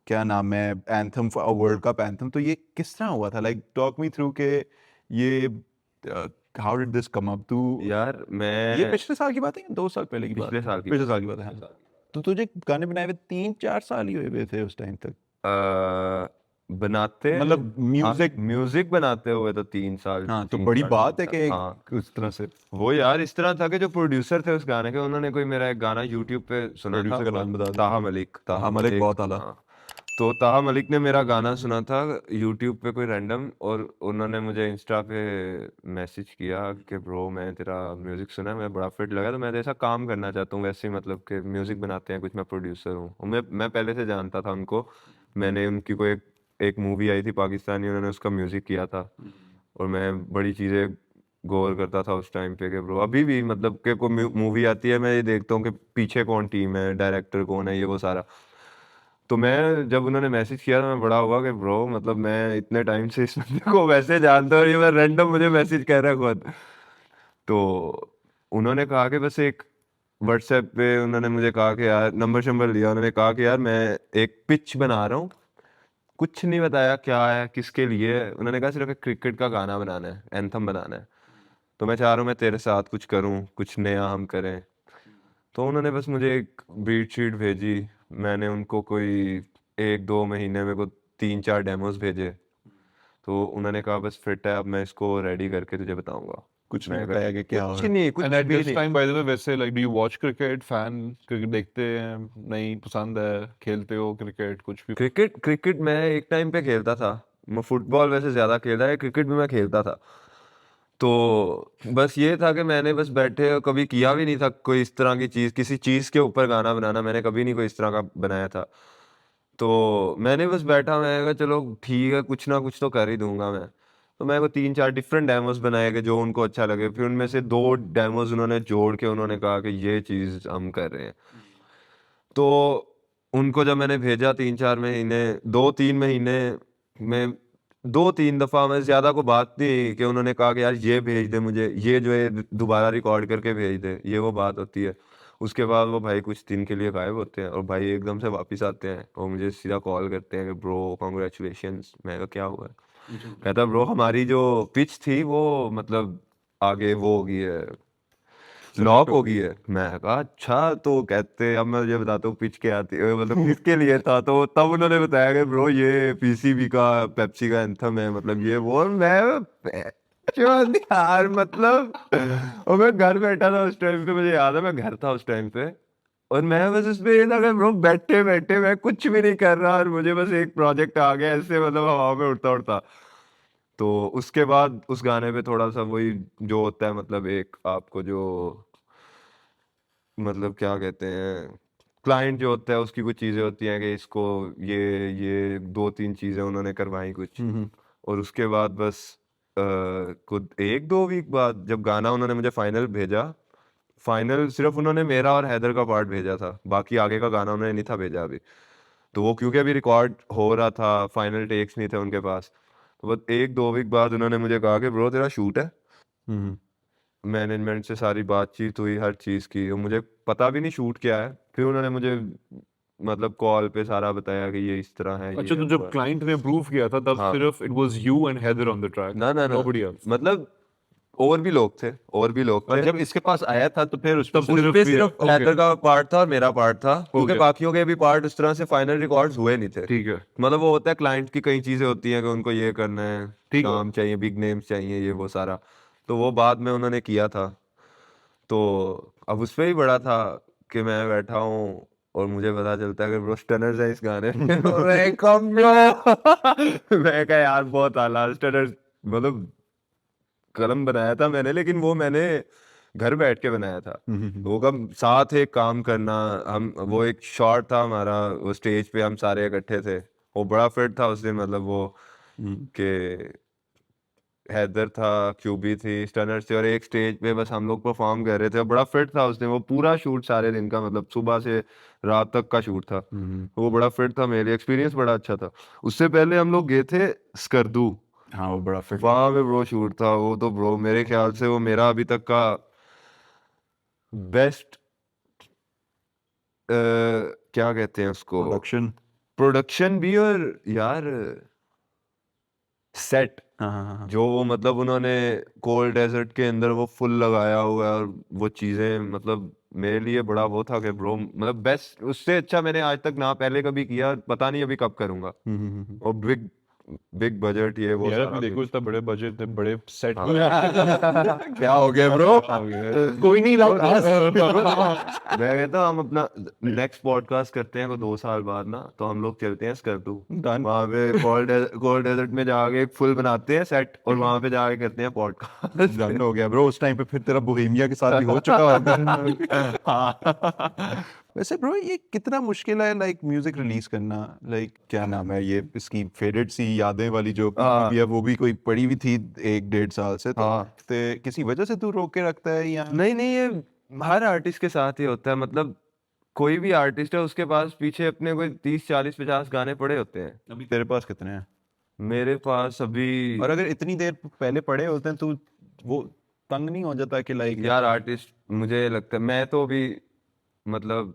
क्या नाम है, anthem for world cup anthem. तो ये किस तरह हुआ था, लाइक टॉक मी थ्रू के ये how did this come up? तू यार ये मैं पिछले साल की बात है या 2 साल पहले की बात? पिछले साल की पिछले साल की बात है, हाँ। तो तुझे गाने बनाए हुए 3-4 साल ही हुए थे उस टाइम तक, बनाते मतलब म्यूजिक बनाते हुए तो 3 साल। हाँ, तो 3 बड़ी साल बात है कि हाँ। उस तरह से वो यार इस तरह था कि जो प्रोड्यूसर थे उस गाने के, उन्होंने कोई मेरा एक गाना यूट्यूब पे सुना था। प्रोड्यूसर का नाम बता दो। ताहा मलिक। ताहा मलिक बहुत आला। हाँ। तो ताहा मलिक ने मेरा गाना सुना था यूट्यूब पे कोई रैंडम, और उन्होंने मुझे इंस्टा पे मैसेज किया कि ब्रो मैं तेरा म्यूजिक सुना है, मैं बड़ा फिट लगा, तो मैं ऐसा काम करना चाहता हूँ वैसे ही, मतलब कि म्यूजिक बनाते हैं कुछ, मैं प्रोड्यूसर हूँ। और मैं पहले से जानता था उनको, मैंने उनकी कोई एक मूवी आई थी पाकिस्तानी, उन्होंने उसका म्यूजिक किया था, और मैं बड़ी चीज़ें गौर करता था उस टाइम पे कि ब्रो अभी भी मतलब कि कोई मूवी आती है मैं ये देखता हूँ कि पीछे कौन टीम है, डायरेक्टर कौन है, ये वो सारा। तो मैं जब उन्होंने मैसेज किया तो मैं बड़ा हुआ कि ब्रो मतलब मैं इतने टाइम से इस बंदे को वैसे जानता हूँ, ये मैं रैंडम मुझे मैसेज कर रहा है खुद। तो उन्होंने कहा कि बस एक व्हाट्सएप पे उन्होंने मुझे कहा कि यार नंबर शंबर लिया, उन्होंने कहा कि यार मैं एक पिच बना रहा हूँ, कुछ नहीं बताया क्या है किसके लिए है। उन्होंने कहा सिर्फ एक क्रिकेट का गाना बनाना है, एंथम बनाना है, तो मैं चाह रहा हूँ मैं तेरे साथ कुछ करूँ, कुछ नया हम करें। तो उन्होंने बस मुझे एक बीट शीट भेजी, मैंने उनको कोई 1-2 महीने में को 3-4 डेमोस भेजे, तो उन्होंने कहा बस फिट है, अब मैं इसको रेडी करके तुझे बताऊंगा। कुछ मैं नहीं कहा, बताया कि क्या हो कुछ रहा है। नहीं, कुछ एंड एट भी दिस नहीं। टाइम बाय द वे, वैसे like do you watch cricket? Fan cricket देखते हैं? नहीं पसंद है? खेलते हो क्रिकेट कुछ भी? क्रिकेट मैं एक टाइम पे खेलता था, मैं फुटबॉल वैसे ज्यादा खेलता है, क्रिकेट भी मैं खेलता था। तो बस ये था कि मैंने बस बैठे और कभी किया भी नहीं था कोई इस तरह की चीज़, किसी चीज़ के ऊपर गाना बनाना मैंने कभी नहीं कोई इस तरह का बनाया था। तो मैंने बस बैठा, मैं कहा चलो ठीक है कुछ ना कुछ तो कर ही दूंगा मैं। तो मैं को 3-4 डिफरेंट डेमोस बनाए कि जो उनको अच्छा लगे, फिर उनमें से 2 डेमोस उन्होंने जोड़ के उन्होंने कहा कि ये चीज़ हम कर रहे हैं। तो उनको जब मैंने भेजा 3-4 महीने 2-3 महीने में 2-3 दफ़ा, मैं ज़्यादा को बात नहीं कि उन्होंने कहा कि यार ये भेज दे मुझे, ये जो है दोबारा रिकॉर्ड करके भेज दे, ये वो बात होती है। उसके बाद वो भाई कुछ दिन के लिए गायब होते हैं और भाई एकदम से वापस आते हैं और मुझे सीधा कॉल करते हैं कि ब्रो कॉन्ग्रेचुलेशंस। मैं कहा क्या हुआ है? कहता ब्रो हमारी जो पिच थी वो मतलब आगे वो हो गई है, लॉक हो गई है। मैं कहा अच्छा, तो कहते अब मैं मुझे बताता हूँ पिच के आती है मतलब किसके लिए था, तो तब उन्होंने बताया कि ब्रो ये पीसीबी का पेप्सी का एंथम है, मतलब ये वो। और मैं यार मतलब, और मैं घर बैठा था उस टाइम पे, मुझे याद है मैं घर था उस टाइम पे, और मैं बस उस पे ये था कि ब्रो बैठे बैठे मैं कुछ भी नहीं कर रहा और मुझे बस एक प्रोजेक्ट आ गया ऐसे, मतलब हवा में उड़ता उड़ता। तो उसके बाद उस गाने पे थोड़ा सा वही जो होता है, मतलब एक आपको जो मतलब क्या कहते हैं, क्लाइंट जो होता है उसकी कुछ चीज़ें होती हैं कि इसको ये 2-3 चीज़ें उन्होंने करवाई कुछ। और उसके बाद बस कुछ 1-2 वीक बाद जब गाना उन्होंने मुझे फाइनल भेजा, फाइनल सिर्फ उन्होंने मेरा और हैदर का पार्ट भेजा था, बाकी आगे का गाना उन्होंने नहीं था भेजा अभी। तो वो क्योंकि अभी रिकॉर्ड हो रहा था, फाइनल टेक्स नहीं थे उनके पास, तो बस 1-2 वीक बाद उन्होंने मुझे कहा कि ब्रो तेरा शूट है। मैनेजमेंट से सारी बातचीत हुई हर चीज़ की, और मुझे पता भी नहीं शूट क्या है। फिर उन्होंने मुझे मतलब कॉल पे सारा बताया कि ये इस तरह है, ये अच्छा, तो है, वो जब है। क्लाइंट ने अप्रूव किया था तब हाँ। सिर्फ it was you and Haider on the track, ना ना ना, नोबडी एल्स? मतलब और भी लोग थे, और भी लोग और थे। जब इसके पास आया था तो फिर उसमें तब सिर्फ उसपे सिर्फ सिर्फ ओके, हैदर का पार्ट था और मेरा पार्ट था, क्योंकि ओके, बाकियों के भी पार्ट उस तरह से फाइनल रिकॉर्ड्स हुए नहीं थे। ठीक है, मतलब वो होता है क्लाइंट की कई चीज़ें होती हैं कि उनको ये करना है, ठीक है। काम चाहिए, बिग नेम्स चाहिए, ये वो सारा, तो वो बाद में उन्होंने किया था। तो अब उस पे ही बड़ा था कि मैं बैठा हूँ और मुझे पता चलता है कि ब्रो स्टनर्स है इस गाने में। और मैं कम मैं कहा यार बहुत आला स्टनर्स, मतलब कलम बनाया था मैंने, लेकिन वो मैंने घर बैठ के बनाया था। वो कब साथ एक काम करना, हम वो एक शॉट था हमारा, वो स्टेज पे हम सारे इकट्ठे थे, वो बड़ा फिट था उस दिन, मतलब वो के हैदर था, क्यूबी थी, स्टनर्स थे, और एक स्टेज पे बस हम लोग परफॉर्म कर रहे थे। बड़ा फिट था उसने, वो पूरा शूट सारे दिन का, मतलब सुबह से रात तक का शूट था। वो बड़ा फिट था, मेरे एक्सपीरियंस बड़ा अच्छा था। उससे पहले हम लोग गए थे स्कर्दू, हाँ वो बड़ा फिट। वहां पे ब्रो शूट था। वो तो ब्रो मेरे ख्याल से वो मेरा अभी तक का बेस्ट, क्या कहते हैं उसको, प्रोडक्शन। प्रोडक्शन भी, और यार सेट हाँ हाँ हाँ। जो वो मतलब उन्होंने कोल्ड डेजर्ट के अंदर वो फुल लगाया हुआ है, और वो चीजें मतलब मेरे लिए बड़ा वो था कि ब्रो मतलब बेस्ट, उससे अच्छा मैंने आज तक ना पहले कभी किया, पता नहीं अभी कब करूंगा। और बिग बिग बजट ये वो यार सारा अभी देखो कुछ। इतना बड़े बजट में बड़े सेट क्या हो गया ब्रो? कोई नहीं मैं कहता हूँ हम अपना नेक्स्ट पॉडकास्ट करते हैं 2 साल बाद ना, तो हम लोग चलते हैं स्कर्दू, Done. वहां पे कोल्ड डेजर्ट में जाके एक फुल बनाते हैं सेट, और वहां पे जाके करते हैं पॉडकास्ट। डन हो गया ब्रो। उस टाइम पे फिर तेरा बोहेमिया के साथ भी हो चुका होगा। हाँ। वैसे ब्रो ये कितना मुश्किल है लाइक म्यूजिक रिलीज करना? लाइक क्या नाम है ये, इसकी फेडेड सी यादें वाली जो हाँ। भी है वो भी कोई पड़ी हुई थी 1-1.5 साल से, तो हाँ। किसी वजह से तू रोक के रखता है या? नहीं नहीं, ये हर आर्टिस्ट के साथ ही होता है, मतलब कोई भी आर्टिस्ट है उसके पास पीछे अपने कोई 30 40 50 गाने पड़े होते हैं। अभी तेरे पास कितने हैं? मेरे पास अभी, और अगर इतनी देर पहले पड़े होते हैं तो वो तंग नहीं हो जाता कि लाइक? यार आर्टिस्ट मुझे लगता है, मैं तो अभी मतलब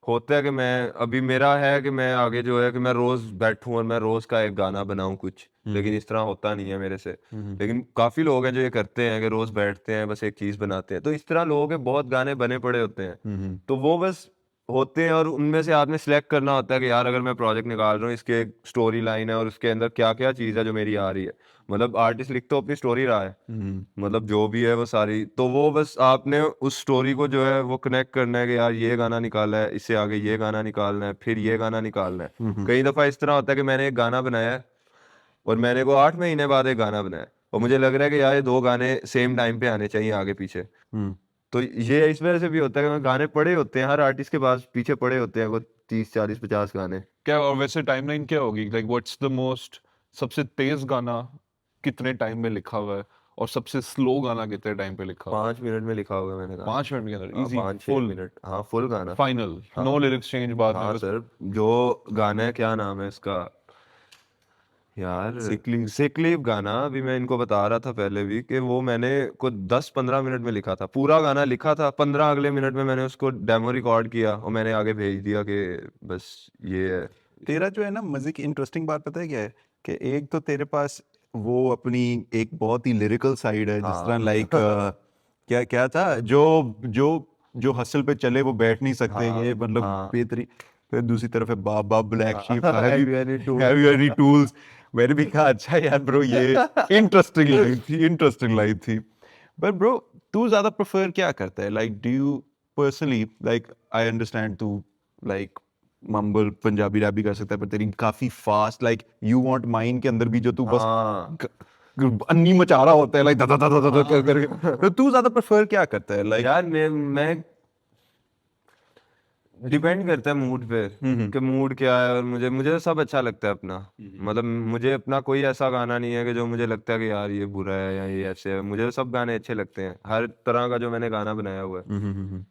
होता है कि मैं अभी मेरा है कि मैं आगे जो है कि मैं रोज बैठूं और मैं रोज का एक गाना बनाऊं कुछ, लेकिन इस तरह होता नहीं है मेरे से। लेकिन काफी लोग हैं जो ये करते हैं कि रोज बैठते हैं बस एक चीज बनाते हैं, तो इस तरह लोगों के बहुत गाने बने पड़े होते हैं, तो वो बस होते हैं, और उनमें से आपने सिलेक्ट करना होता है कि यार अगर मैं प्रोजेक्ट निकाल रहा हूँ, इसके एक स्टोरी लाइन है और उसके अंदर क्या क्या चीज़ है जो मेरी आ रही है। मतलब आर्टिस्ट लिख तो अपनी स्टोरी रहा है, मतलब जो भी है वो सारी, तो वो बस आपने उस स्टोरी को जो है वो कनेक्ट करना है कि यार ये गाना निकाला है, इससे आगे ये गाना निकालना है, फिर ये गाना निकालना है। कई दफ़ा इस तरह होता है कि मैंने एक गाना बनाया है और मैंने को 8 महीने बाद एक गाना बनाया, और मुझे लग रहा है कि यार ये 2 गाने सेम टाइम पे आने चाहिए आगे पीछे। तो ये इस वजह से भी होता है कि गाने पड़े होते हैं, हर आर्टिस्ट के पास पीछे पड़े होते हैं वो 30 40 50 गाने। क्या, और वैसे टाइमलाइन क्या होगी, लाइक व्हाट्स द मोस्ट, सबसे तेज गाना कितने टाइम में लिखा हुआ है और सबसे स्लो गाना कितने टाइम पे लिखा हुआ है? 5 मिनट में लिखा हुआ है मैंने गाना। 5 मिनट के अंदर हाँ, इजी 5 6 फुल मिनट, हाँ फुल गाना। फाइनल, नो लिरिक्स चेंज बाद में हाँ बस? सर, जो गाना है क्या नाम है इसका यार, Sick सिक लीव गाना, अभी मैं इनको बता रहा था पहले भी कि वो मैंने को 10 15 मिनट में लिखा था, पूरा गाना लिखा था, 15 अगले मिनट में मैंने उसको डेमो रिकॉर्ड किया और मैंने आगे भेज दिया कि बस ये है। तेरा जो है ना मजे की इंटरेस्टिंग बात पता है क्या है, कि एक तो तेरे पास वो अपनी एक बहुत ही लिरिकल साइड है, जिस तरह लाइक क्या क्या था, जो जो जो हसल पे चले वो बैठ नहीं सकते, ये मतलब बेहतरीन। फिर दूसरी तरफ है baa baa black sheep, Have you any tools? Have you any tools. मैंने भी कहा अच्छा यार ब्रो ये इंटरेस्टिंग लाइन थी, इंटरेस्टिंग लाइन थी। बट ब्रो तू ज्यादा प्रेफर क्या करता है, like do you personally, like I understand तू लाइक मम्बल पंजाबी रैप भी कर सकता है, पर तेरी काफी fast like you want mind के अंदर भी जो तू बस हाँ अन्नी मचा रहा होता है लाइक दा दा दा दा कर करके, तो तू ज्यादा प्रेफर क्या करता है लाइक? यार मैं डिपेंड करता है मूड पे कि मूड क्या है, और मुझे मुझे सब अच्छा लगता है अपना, मतलब मुझे अपना कोई ऐसा गाना नहीं है कि जो मुझे लगता है कि यार ये बुरा है या ये ऐसे है, मुझे सब गाने अच्छे लगते हैं, हर तरह का जो मैंने गाना बनाया हुआ है।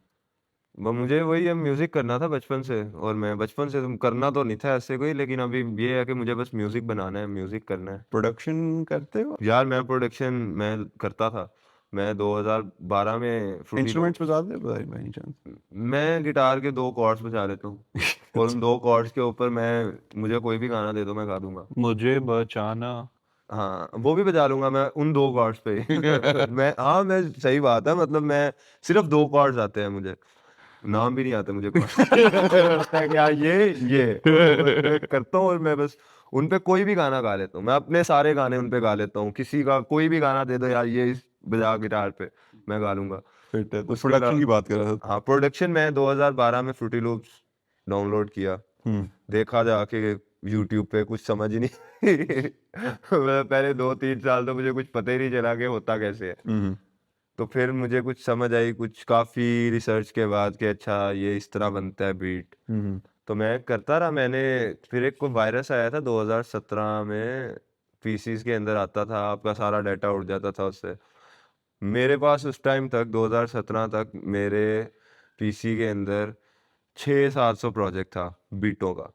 वो मुझे वही है, म्यूजिक करना था बचपन से, और मैं बचपन से करना तो नहीं था ऐसे कोई, लेकिन अभी ये है कि मुझे बस म्यूजिक बनाना है, म्यूजिक करना है। प्रोडक्शन करते हो? यार मैं प्रोडक्शन मैं करता था, मैं 2012 में फ्रूटी इंस्ट्रूमेंट्स बजाते हो भाई बाय चांस? मैं गिटार के 2 कॉर्ड्स बजा लेता हूँ, और उन 2 कॉर्ड्स के ऊपर मैं, मुझे कोई भी गाना दे दो मैं गा दूंगा। मुझे बचाना। हाँ वो भी बजा लूंगा मैं उन 2 कॉर्ड्स पे ही। मैं, हाँ मैं, सही बात है, मतलब मैं सिर्फ 2 कॉर्ड्स आते हैं मुझे, नाम भी नहीं आते मुझे क्या ये मैं करता हूँ, और मैं बस उन पे कोई भी गाना गा लेता हूँ, मैं अपने सारे गाने उन पे गा लेता हूँ, किसी का कोई भी गाना दे दो यार ये बजा गिटार पे मैं गा लूंगा। फिट है, तो उसके प्रोडक्शन अलावा- की बात कर रहा था। हाँ प्रोडक्शन मैं 2012 में फ्रूटी लूप्स डाउनलोड किया, देखा जाके यूट्यूब पे, कुछ समझ ही नहीं मैं पहले 2 3 साल तो मुझे कुछ पता ही नहीं चला कि होता कैसे है, तो फिर मुझे कुछ समझ आई, कुछ काफ़ी रिसर्च के बाद कि अच्छा ये इस तरह बनता है बीट, तो मैं करता रहा। मैंने फिर एक कोई वायरस आया था 2017 में, पीसीज के अंदर आता था, आपका सारा डाटा उड़ जाता था उससे। मेरे पास उस टाइम तक 2017 तक मेरे पीसी के अंदर 600-700 प्रोजेक्ट था बीटों का,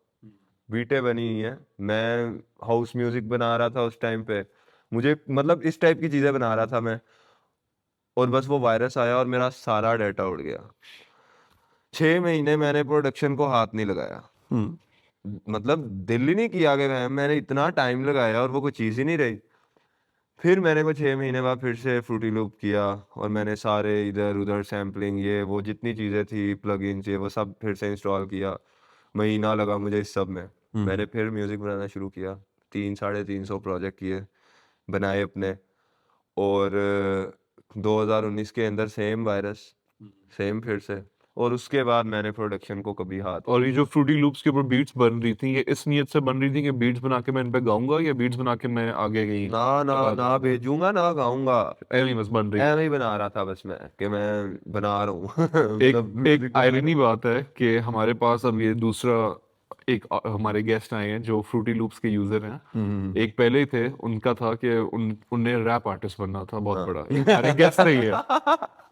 बीटें बनी हुई हैं। मैं हाउस म्यूजिक बना रहा था उस टाइम पे, मुझे मतलब इस टाइप की चीज़ें बना रहा था मैं, और बस वो वायरस आया और मेरा सारा डाटा उड़ गया। 6 महीने मैंने प्रोडक्शन को हाथ नहीं लगाया, मतलब दिल ही नहीं किया कि मैंने इतना टाइम लगाया और वो कोई चीज़ ही नहीं रही। फिर मैंने को 6 महीने बाद फिर से फ्रूटी लूप किया और मैंने सारे इधर उधर सैम्पलिंग ये वो जितनी चीज़ें थी प्लगइन्स ये वो सब फिर से इंस्टॉल किया। महीना लगा मुझे इस सब में। मैंने फिर म्यूज़िक बनाना शुरू किया, 300-350 प्रोजेक्ट किए, बनाए अपने। और 2019 के अंदर सेम वायरस, सेम फिर से, और उसके बाद मैंने प्रोडक्शन को कभी हाथ। और ये जो फ्रूटी लूप्स के ऊपर बीट्स बन रही थी, ये इस नियत से बन रही थी कि बीट्स बना के मैं इन पे गाऊंगा, या बीट्स बना के मैं आगे गई ना ना ना भेजूंगा ना गाऊंगा, ऐसे बस बन रही? ऐसे ही बना रहा था बस मैं कि मैं बना रहा हूँ। एक मतलब एक आयरनी बात है कि हमारे पास अब ये दूसरा एक हमारे गेस्ट आए हैं जो फ्रूटी लूप्स के यूजर हैं। एक पहले ही थे, उनका था कि उन्हें रैप आर्टिस्ट बनना था बहुत बड़ा। ये हमारे गेस्ट नहीं है,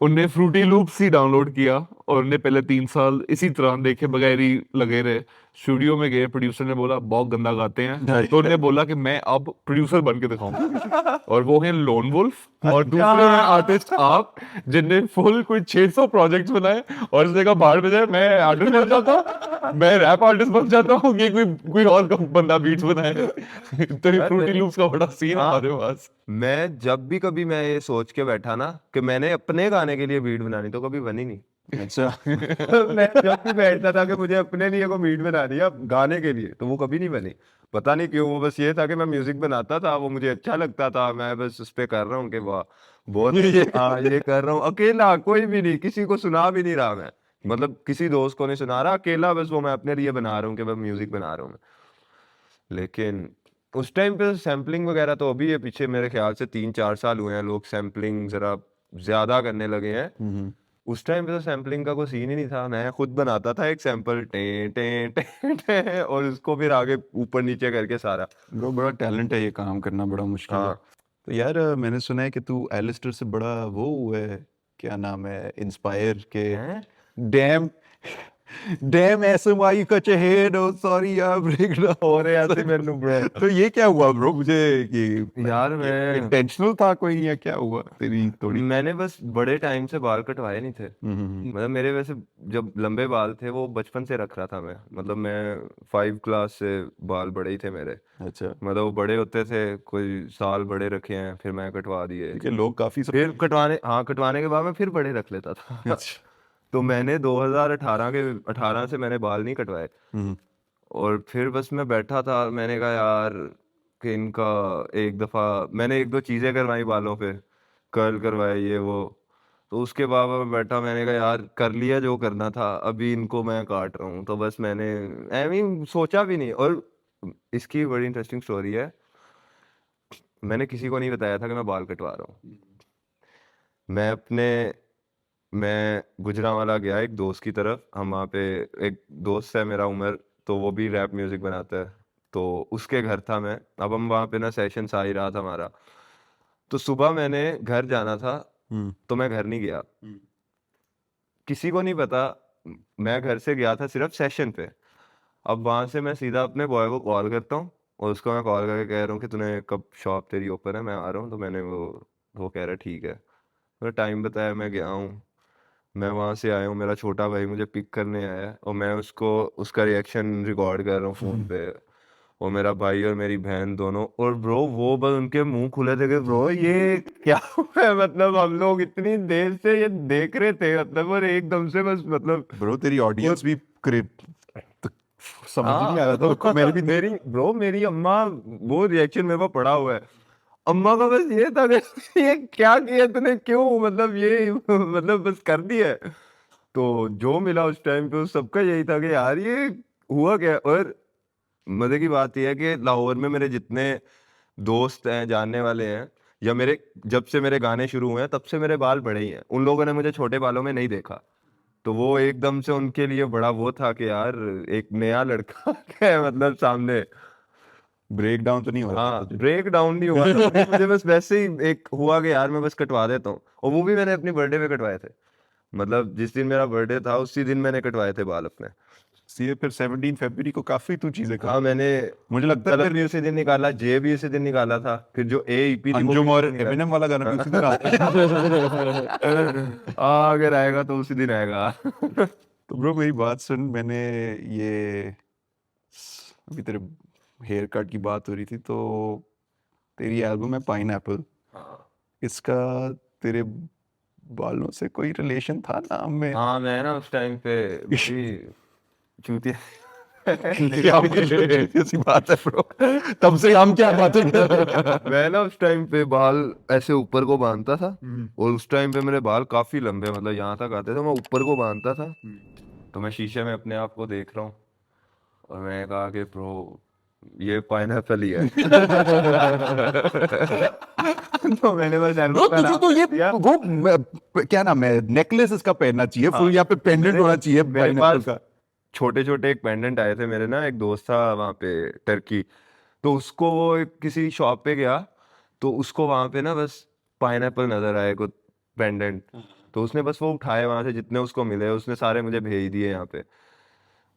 उनने फ्रूटी लूप्स ही डाउनलोड किया और उन्हें पहले 3 साल इसी तरह देखे बगैर ही लगे रहे। स्टूडियो में गए, प्रोड्यूसर ने बोला बहुत गंदा गाते हैं, तो उन्होंने बोला कि मैं अब प्रोड्यूसर बन के दिखाऊंगा, और वो है लोन वुल्फ। और दूसरे हैं आर्टिस्ट आप, जिनने फुल कोई 600 प्रोजेक्ट्स बनाए और इसने कहा बाहर में जाए मैं आर्टिस्ट बन जाता हूँ, मैं रैप आर्टिस्ट बन जाता हूँ, ये कोई और बंदा बीट्स बनाए। तो ये फ्रूटी लूप्स का बड़ा सीन है हमारे पास। मैं जब भी कभी मैं ये सोच के बैठा ना कि मैंने अपने गाने के लिए बीट बनानी, तो कभी बनी नहीं। अच्छा। मैं जब भी बैठता था कि मुझे अपने लिए को बीट बनानी है अब गाने के लिए, तो वो कभी नहीं बनी। पता नहीं क्यों, वो बस ये था कि मैं म्यूजिक बनाता था, वो मुझे अच्छा लगता था, मैं बस उस पे कर रहा हूँ कि वाह बहुत हाँ ये कर रहा हूँ अकेला, कोई भी नहीं, किसी को सुना भी नहीं रहा मैं, मतलब किसी दोस्त को नहीं सुना रहा, अकेला बस वो मैं अपने लिए बना रहा हूँ कि मैं म्यूजिक बना रहा हूँ मैं। लेकिन उस टाइम पे सैम्पलिंग वगैरह तो अभी है, पीछे मेरे ख्याल से 3-4 साल हुए हैं लोग सैम्पलिंग जरा ज्यादा करने लगे हैं। उस टाइम पे तो सैम्पलिंग का कोई सीन ही नहीं था, मैं खुद बनाता था एक सैंपल टे टे टे टे और उसको फिर आगे ऊपर नीचे करके सारा। ब्रो बड़ा टैलेंट है, ये काम करना बड़ा मुश्किल है। हाँ तो यार मैंने सुना है कि तू एलिस्टर से बड़ा वो हुआ है, क्या नाम है, इंस्पायर के हैं? डैम डैम एसएमआई का चहेड, सॉरी यार ब्रेक और ऐसे मेनू ब्रो तो ये क्या हुआ ब्रो, मुझे ये यार मैं इंटेंशनल था कोई या क्या हुआ तेरी थोड़ी? मैंने बस बड़े टाइम से बाल कटवाए नहीं थे, मतलब मेरे वैसे जब लंबे बाल थे वो बचपन से रख रहा था मैं, मतलब मैं 5 क्लास से बाल बड़े ही थे मेरे, अच्छा। मतलब वो बड़े होते थे, कोई साल बड़े रखे हैं फिर मैं कटवा दिए, क्योंकि लोग काफी सब फिर कटवाने, हाँ कटवाने के बाद मैं फिर बड़े रख लेता था। अच्छा। तो मैंने 18 से मैंने बाल नहीं कटवाए, और फिर बस मैं बैठा था, मैंने कहा यार कि इनका एक दफ़ा मैंने 1-2 चीज़ें करवाई बालों पे, कर्ल करवाए ये वो, तो उसके बाद मैं बैठा, मैंने कहा यार कर लिया जो करना था, अभी इनको मैं काट रहा हूँ, तो बस मैंने ऐਵੇਂ ही सोचा भी नहीं। और इसकी बड़ी इंटरेस्टिंग स्टोरी है, मैंने किसी को नहीं बताया था कि मैं बाल कटवा रहा हूँ। मैं गुजरांवाला गया एक दोस्त की तरफ, हम वहाँ पे, एक दोस्त है मेरा उमर, तो वो भी रैप म्यूजिक बनाता है, तो उसके घर था मैं, अब हम वहाँ पे ना सेशन आ ही रहा था हमारा, तो सुबह मैंने घर जाना था, तो मैं घर नहीं गया, किसी को नहीं पता, मैं घर से गया था सिर्फ सेशन पे। अब वहां से मैं सीधा अपने बॉय को कॉल करता हूँ और उसको मैं कॉल करके कह रहा हूँ कि तूने कब शॉप तेरी ओपन है, मैं आ रहा हूँ, तो मैंने वो कह रहा है ठीक है, मैंने टाइम बताया, मैं गया हूँ, मैं वहां से आया हूँ, मेरा छोटा भाई मुझे पिक करने आया है और मैं उसको उसका रिएक्शन रिकॉर्ड कर रहा हूँ फोन पे, और मेरा भाई और मेरी बहन दोनों, और ब्रो वो बस उनके मुंह खुले थे कि ब्रो ये क्या हुआ है, मतलब हम लोग इतनी देर से ये देख रहे थे, मतलब और एकदम से बस मतलब ब्रो तेरी ऑडियंस भी तो समझ नहीं आ रहा था उनको, मैंने भी मेरी ब्रो मेरी अम्मा, वो रिएक्शन मेरे पास पड़ा हुआ है, अम्मा का बस ये था कि ये क्या किया तूने, क्यों, मतलब ये मतलब बस कर दिया है। तो जो मिला उस टाइम पे उस सबका यही था कि यार ये हुआ क्या। और मजे की बात यह है कि लाहौर में मेरे जितने दोस्त हैं, जानने वाले हैं, या मेरे जब से मेरे गाने शुरू हुए हैं तब से मेरे बाल बड़े ही हैं, उन लोगों ने मुझे छोटे बालों में नहीं देखा, तो वो एकदम से उनके लिए बड़ा वो था कि यार एक नया लड़का है मतलब सामने। ब्रेक डाउन तो नहीं हो रहा हाँ था? ब्रेक डाउन नहीं हुआ था मुझे बस वैसे ही एक हुआ कि यार मैं बस कटवा देता हूँ, और वो भी मैंने अपनी बर्थडे पे कटवाए थे, मतलब जिस दिन मेरा बर्थडे था उसी दिन मैंने कटवाए थे बाल अपने। ये फिर 17 फरवरी को काफी तू चीजें कर, हाँ मैंने मुझे लगता है तलब फिर भी उसी दिन निकाला, जे भी उसी दिन निकाला था, फिर जो AEP थी वो अंजुम भी और उसी दिन एमिनेम वाला गाना भी उसी दिन आता है। निकाला। अगर आएगा तो उसी दिन आएगा। तो ब्रो मेरी बात सुन, मैंने ये अभी तेरे हेयर कट की बात हो रही थी, तो तेरी एल्बम है पाइनएप्पल, इसका तेरे बालों से कोई रिलेशन था नाम में? हाँ मैं ना उस टाइम पे बड़ी चूतिया क्या ऐसी बात है ब्रो, तब से हम क्या बातें कर रहे हैं? मैं ना उस टाइम पे बाल ऐसे ऊपर को बांधता था, और उस टाइम पे मेरे बाल काफी लंबे मतलब यहाँ तक आते थे, मैं ऊपर को बांधता था। तो मैं शीशे में अपने आप को देख रहा हूँ, और मैंने कहा कि ब्रो ये पाइनएप्पल ही है। तो मैंने बस ब्रो एल्बम का तुझे नाम तो ये दिया। क्या नाम है, नेकलेस इसका पहनना चाहिए, फुल यहाँ पे पेंडेंट होना चाहिए मेरे पाइनएप्पल पास का। छोटे छोटे एक पेंडेंट आए थे मेरे ना, एक दोस्त था वहाँ पे टर्की, तो उसको वो किसी शॉप पे गया, तो उसको वहाँ पे ना बस पाइनएप्पल नजर आए कुछ पेंडेंट, तो उसने बस वो उठाए वहां से जितने उसको मिले, उसने सारे मुझे भेज दिए यहाँ पे।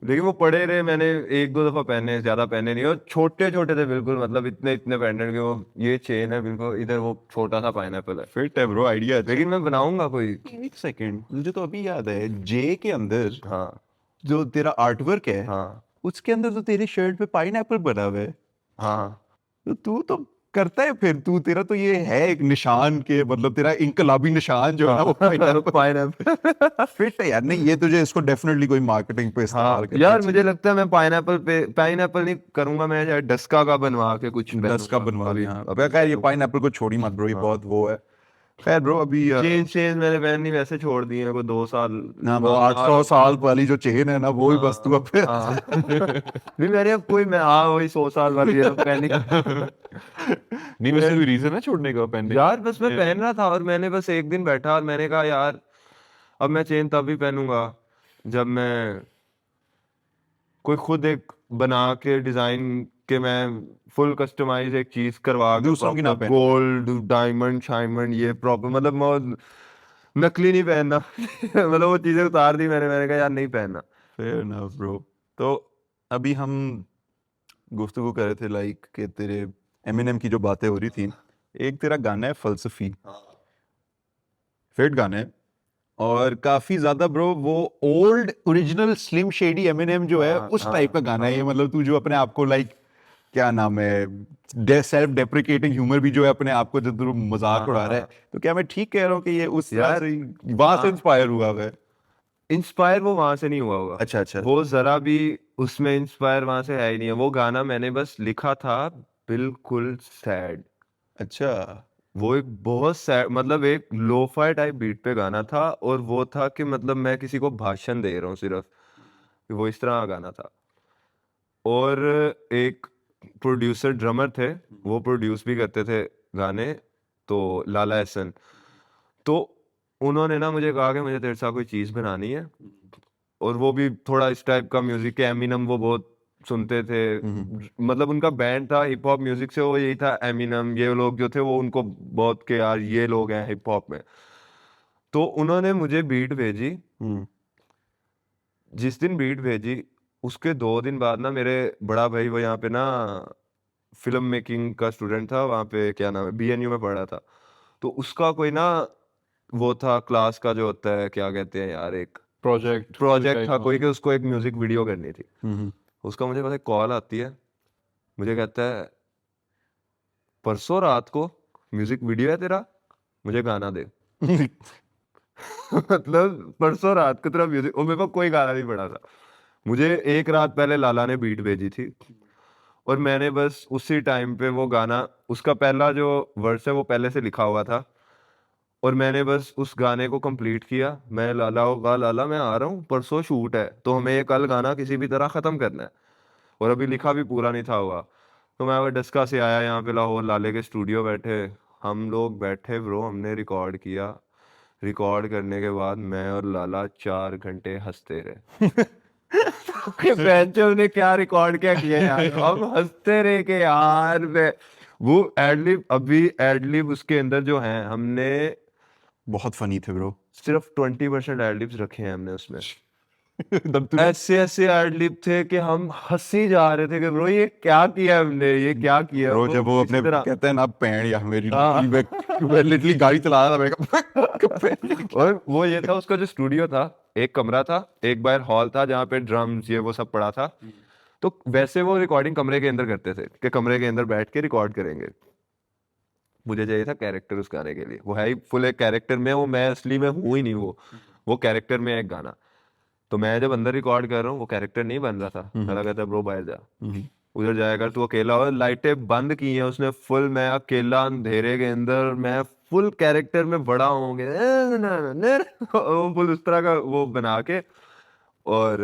लेकिन वो पड़े रहे, मैंने एक दो दफा पहने, ज्यादा पहने नहीं, और छोटे छोटे थे बिल्कुल, मतलब इतने इतने पेंडेंट के, वो ये चेन है बिल्कुल, इधर वो छोटा सा पाइनएप्पल है। फिट है ब्रो, आइडिया। लेकिन मैं बनाऊंगा कोई। एक सेकंड, मुझे तो अभी याद है, जे के अंदर हाँ जो तेरा आर्टवर्क है, हाँ उसके अंदर तो तेरी शर्ट पे पाइनएप्पल बना हुआ है। हाँ तो तू तो करता है फिर, तू तेरा तो ये है एक निशान के, मतलब तेरा इनकलाबी निशान जो है ना वो पाइनएप्पल। फिट है यार। नहीं ये तुझे इसको डेफिनेटली कोई मार्केटिंग पे हाँ इस्तेमाल करना यार चाहिए। मुझे लगता है मैं पाइनएप्पल नहीं करूंगा, मैं शायद डस्का का बनवा के कुछ दस का पहनूंगा बनवा अभी। लिया। अब खैर ये पाइनएप्पल को छोड़ी मत ब्रो, ये बहुत वो है। खैर ब्रो अभी चेन चेन मैंने पहननी वैसे छोड़ दी है, कोई 2 साल। ना वो 800 साल वाली जो चेन है ना, वो ही बस तू अब हाँ नहीं मैंने अब कोई, मैं हाँ वही 100 साल वाली है पहनी। नहीं वैसे कोई रीजन है छोड़ने का पहनने? यार बस मैं पहन रहा था, और मैंने बस एक दिन बैठा और मैंने कहा यार अब मैं चेन तभी पहनूंगा जब मैं कोई खुद एक बना के डिजाइन के, मैं फुल कस्टमाइज एक चीज करवा के, दूसरों की ना पहन। गोल्ड डायमंड शाइमंड ये प्रॉपर, मतलब मैं नकली नहीं पहनना। मतलब वो चीजें उतार दी मैंने कहा यार नहीं पहनना। Fair enough bro. तो अभी हम गुफ्तगू कर रहे थे लाइक कि तेरे एमिनेम की जो बातें हो रही थी, एक तेरा गाना है फलसफी, फिट गाना है, और काफी ज्यादा ब्रो वो old original slim shady Eminem जो है उस टाइप का गाना है ये। मतलब तू जो अपने आप को लाइक क्या नाम है, सेल्फ डेप्रिकेटिंग ह्यूमर भी जो है अपने आप को, जब तू मजाक उड़ा रहा है, तो क्या मैं ठीक कह रहा हूँ कि ये उस यार, वहां से इंस्पायर हुआ है? इंस्पायर वो वहां से नहीं हुआ होगा। अच्छा अच्छा। वो जरा भी उसमें इंस्पायर वहां से है ही नहीं है, वो गाना मैंने बस लिखा था बिल्कुल सैड। अच्छा वो एक बहुत सैड, मतलब एक लोफाई टाइप बीट पे गाना था, और वो था कि मतलब मैं किसी को भाषण दे रहा हूँ सिर्फ, वो इस तरह का गाना था। और एक प्रोड्यूसर ड्रमर थे, वो प्रोड्यूस भी करते थे गाने, तो लाला एहसन, तो उन्होंने ना मुझे कहा कि मुझे तेरे साथ कोई चीज़ बनानी है, और वो भी थोड़ा इस टाइप का म्यूजिक के, एमिनम वो बहुत सुनते थे, मतलब उनका बैंड था हिप हॉप म्यूजिक से, वो यही था एमिनम, ये लोग जो थे वो उनको बहुत के यार ये लोग हैं हिप हॉप में। तो उन्होंने मुझे बीट भेजी, जिस दिन बीट भेजी उसके 2 दिन बाद ना मेरे बड़ा भाई, वो यहाँ पे ना फिल्म मेकिंग का स्टूडेंट था, वहाँ पे क्या नाम है BNU में पढ़ रहा था, तो उसका कोई ना वो था क्लास का जो होता है, क्या कहते हैं यार, एक प्रोजेक्ट था कोई, कि उसको एक म्यूजिक वीडियो करनी थी। उसका मुझे पता कॉल आती है, मुझे कहता है परसों रात को म्यूजिक वीडियो है तेरा, मुझे गाना दे। मतलब परसों रात को तेरा म्यूजिक, और मेरे पास कोई गाना नहीं पड़ा था, मुझे एक रात पहले लाला ने बीट भेजी थी, और मैंने बस उसी टाइम पे वो गाना, उसका पहला जो वर्स है वो पहले से लिखा हुआ था, और मैंने बस उस गाने को कंप्लीट किया। मैं लाला को कहा लाला मैं आ रहा हूँ परसों शूट है, तो हमें ये कल गाना किसी भी तरह ख़त्म करना है, और अभी लिखा भी पूरा नहीं था हुआ। तो मैं वो डस्का से आया यहाँ पे लाहौर, लाले के स्टूडियो बैठे, हम लोग बैठे ब्रो, हमने रिकॉर्ड किया। रिकॉर्ड करने के बाद मैं और लाला 4 घंटे हंसते रहे। कि बेंचो ने क्या रिकॉर्ड क्या किया यार, हम हंसते रहे कि यार वो एडलिब, अभी एडलिब उसके अंदर जो है हमने बहुत फनी थे ब्रो। सिर्फ 20% एडलिब्स रखे हैं हमने उसमें। तब तूने ऐसे ऐसे एडलिब थे कि हम हंसी जा रहे थे कि ब्रो ये क्या किया हमने, ये क्या किया। ब्रो जब वो इसी अपने तरह कहते हैं ना पैण या मेरी हाँ। मैं लिटरली गाड़ी चला रहा था, मैंने कहा और वो ये था उसका जो स्टूडियो था, एक कमरा था, एक बाहर हॉल था जहाँ पे ड्रम्स ये वो सब पड़ा था। तो वैसे वो रिकॉर्डिंग कमरे के अंदर करते थे कि कमरे के अंदर बैठ के रिकॉर्ड करेंगे। मुझे चाहिए था कैरेक्टर उस गाने के लिए, वो है ही फुल एक कैरेक्टर में, वो मैं असली में हूँ ही नहीं, वो कैरेक्टर में एक गाना। तो मैं जब अंदर रिकॉर्ड कर रहा हूँ वो कैरेक्टर नहीं बन रहा था। मैं कहता ब्रो बाहर जा, उधर जाया कर तू अकेला, और लाइटें बंद की हैं उसने फुल, मैं अकेला अंधेरे के अंदर, मैं फुल कैरेक्टर में बड़ा होंगे फुल उस तरह का वो बना के। और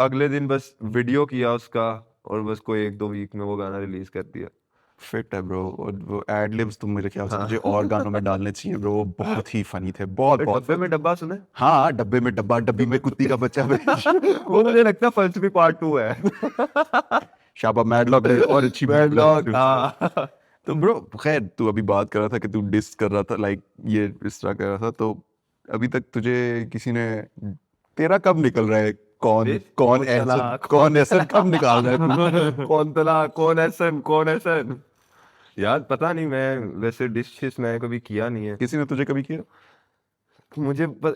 अगले दिन बस वीडियो किया उसका, और बस कोई 1-2 वीक में वो गाना रिलीज कर दिया। फिट है ब्रो। और वो एड लिब्स तो मेरे ख्याल से मुझे और गानों में डालने चाहिए ब्रो, वो बहुत ही फनी थे, बहुत बहुत। डब्बे में डब्बा सुने? हाँ, डब्बे में डब्बा, डब्बी में कुत्ती का बच्चा वो मुझे लगता है फलसफी पार्ट 2 है। शाबा मैडलॉक और अच्छी Madlock, हाँ। तो ब्रो खैर तू अभी बात कर रहा था कि तू डिस कर रहा था, लाइक ये इस तरह कर रहा था, तो अभी तक तुझे किसी ने, तेरा कब निकल रहा है कौन Diss? कौन ऐसा तलाक। कौन ऐसा कब निकाल रहा है तू? कौन तला कौन ऐसन कौन ऐसन, यार पता नहीं, मैं वैसे डिशेस मैं कभी किया नहीं है। किसी ने तुझे कभी किया?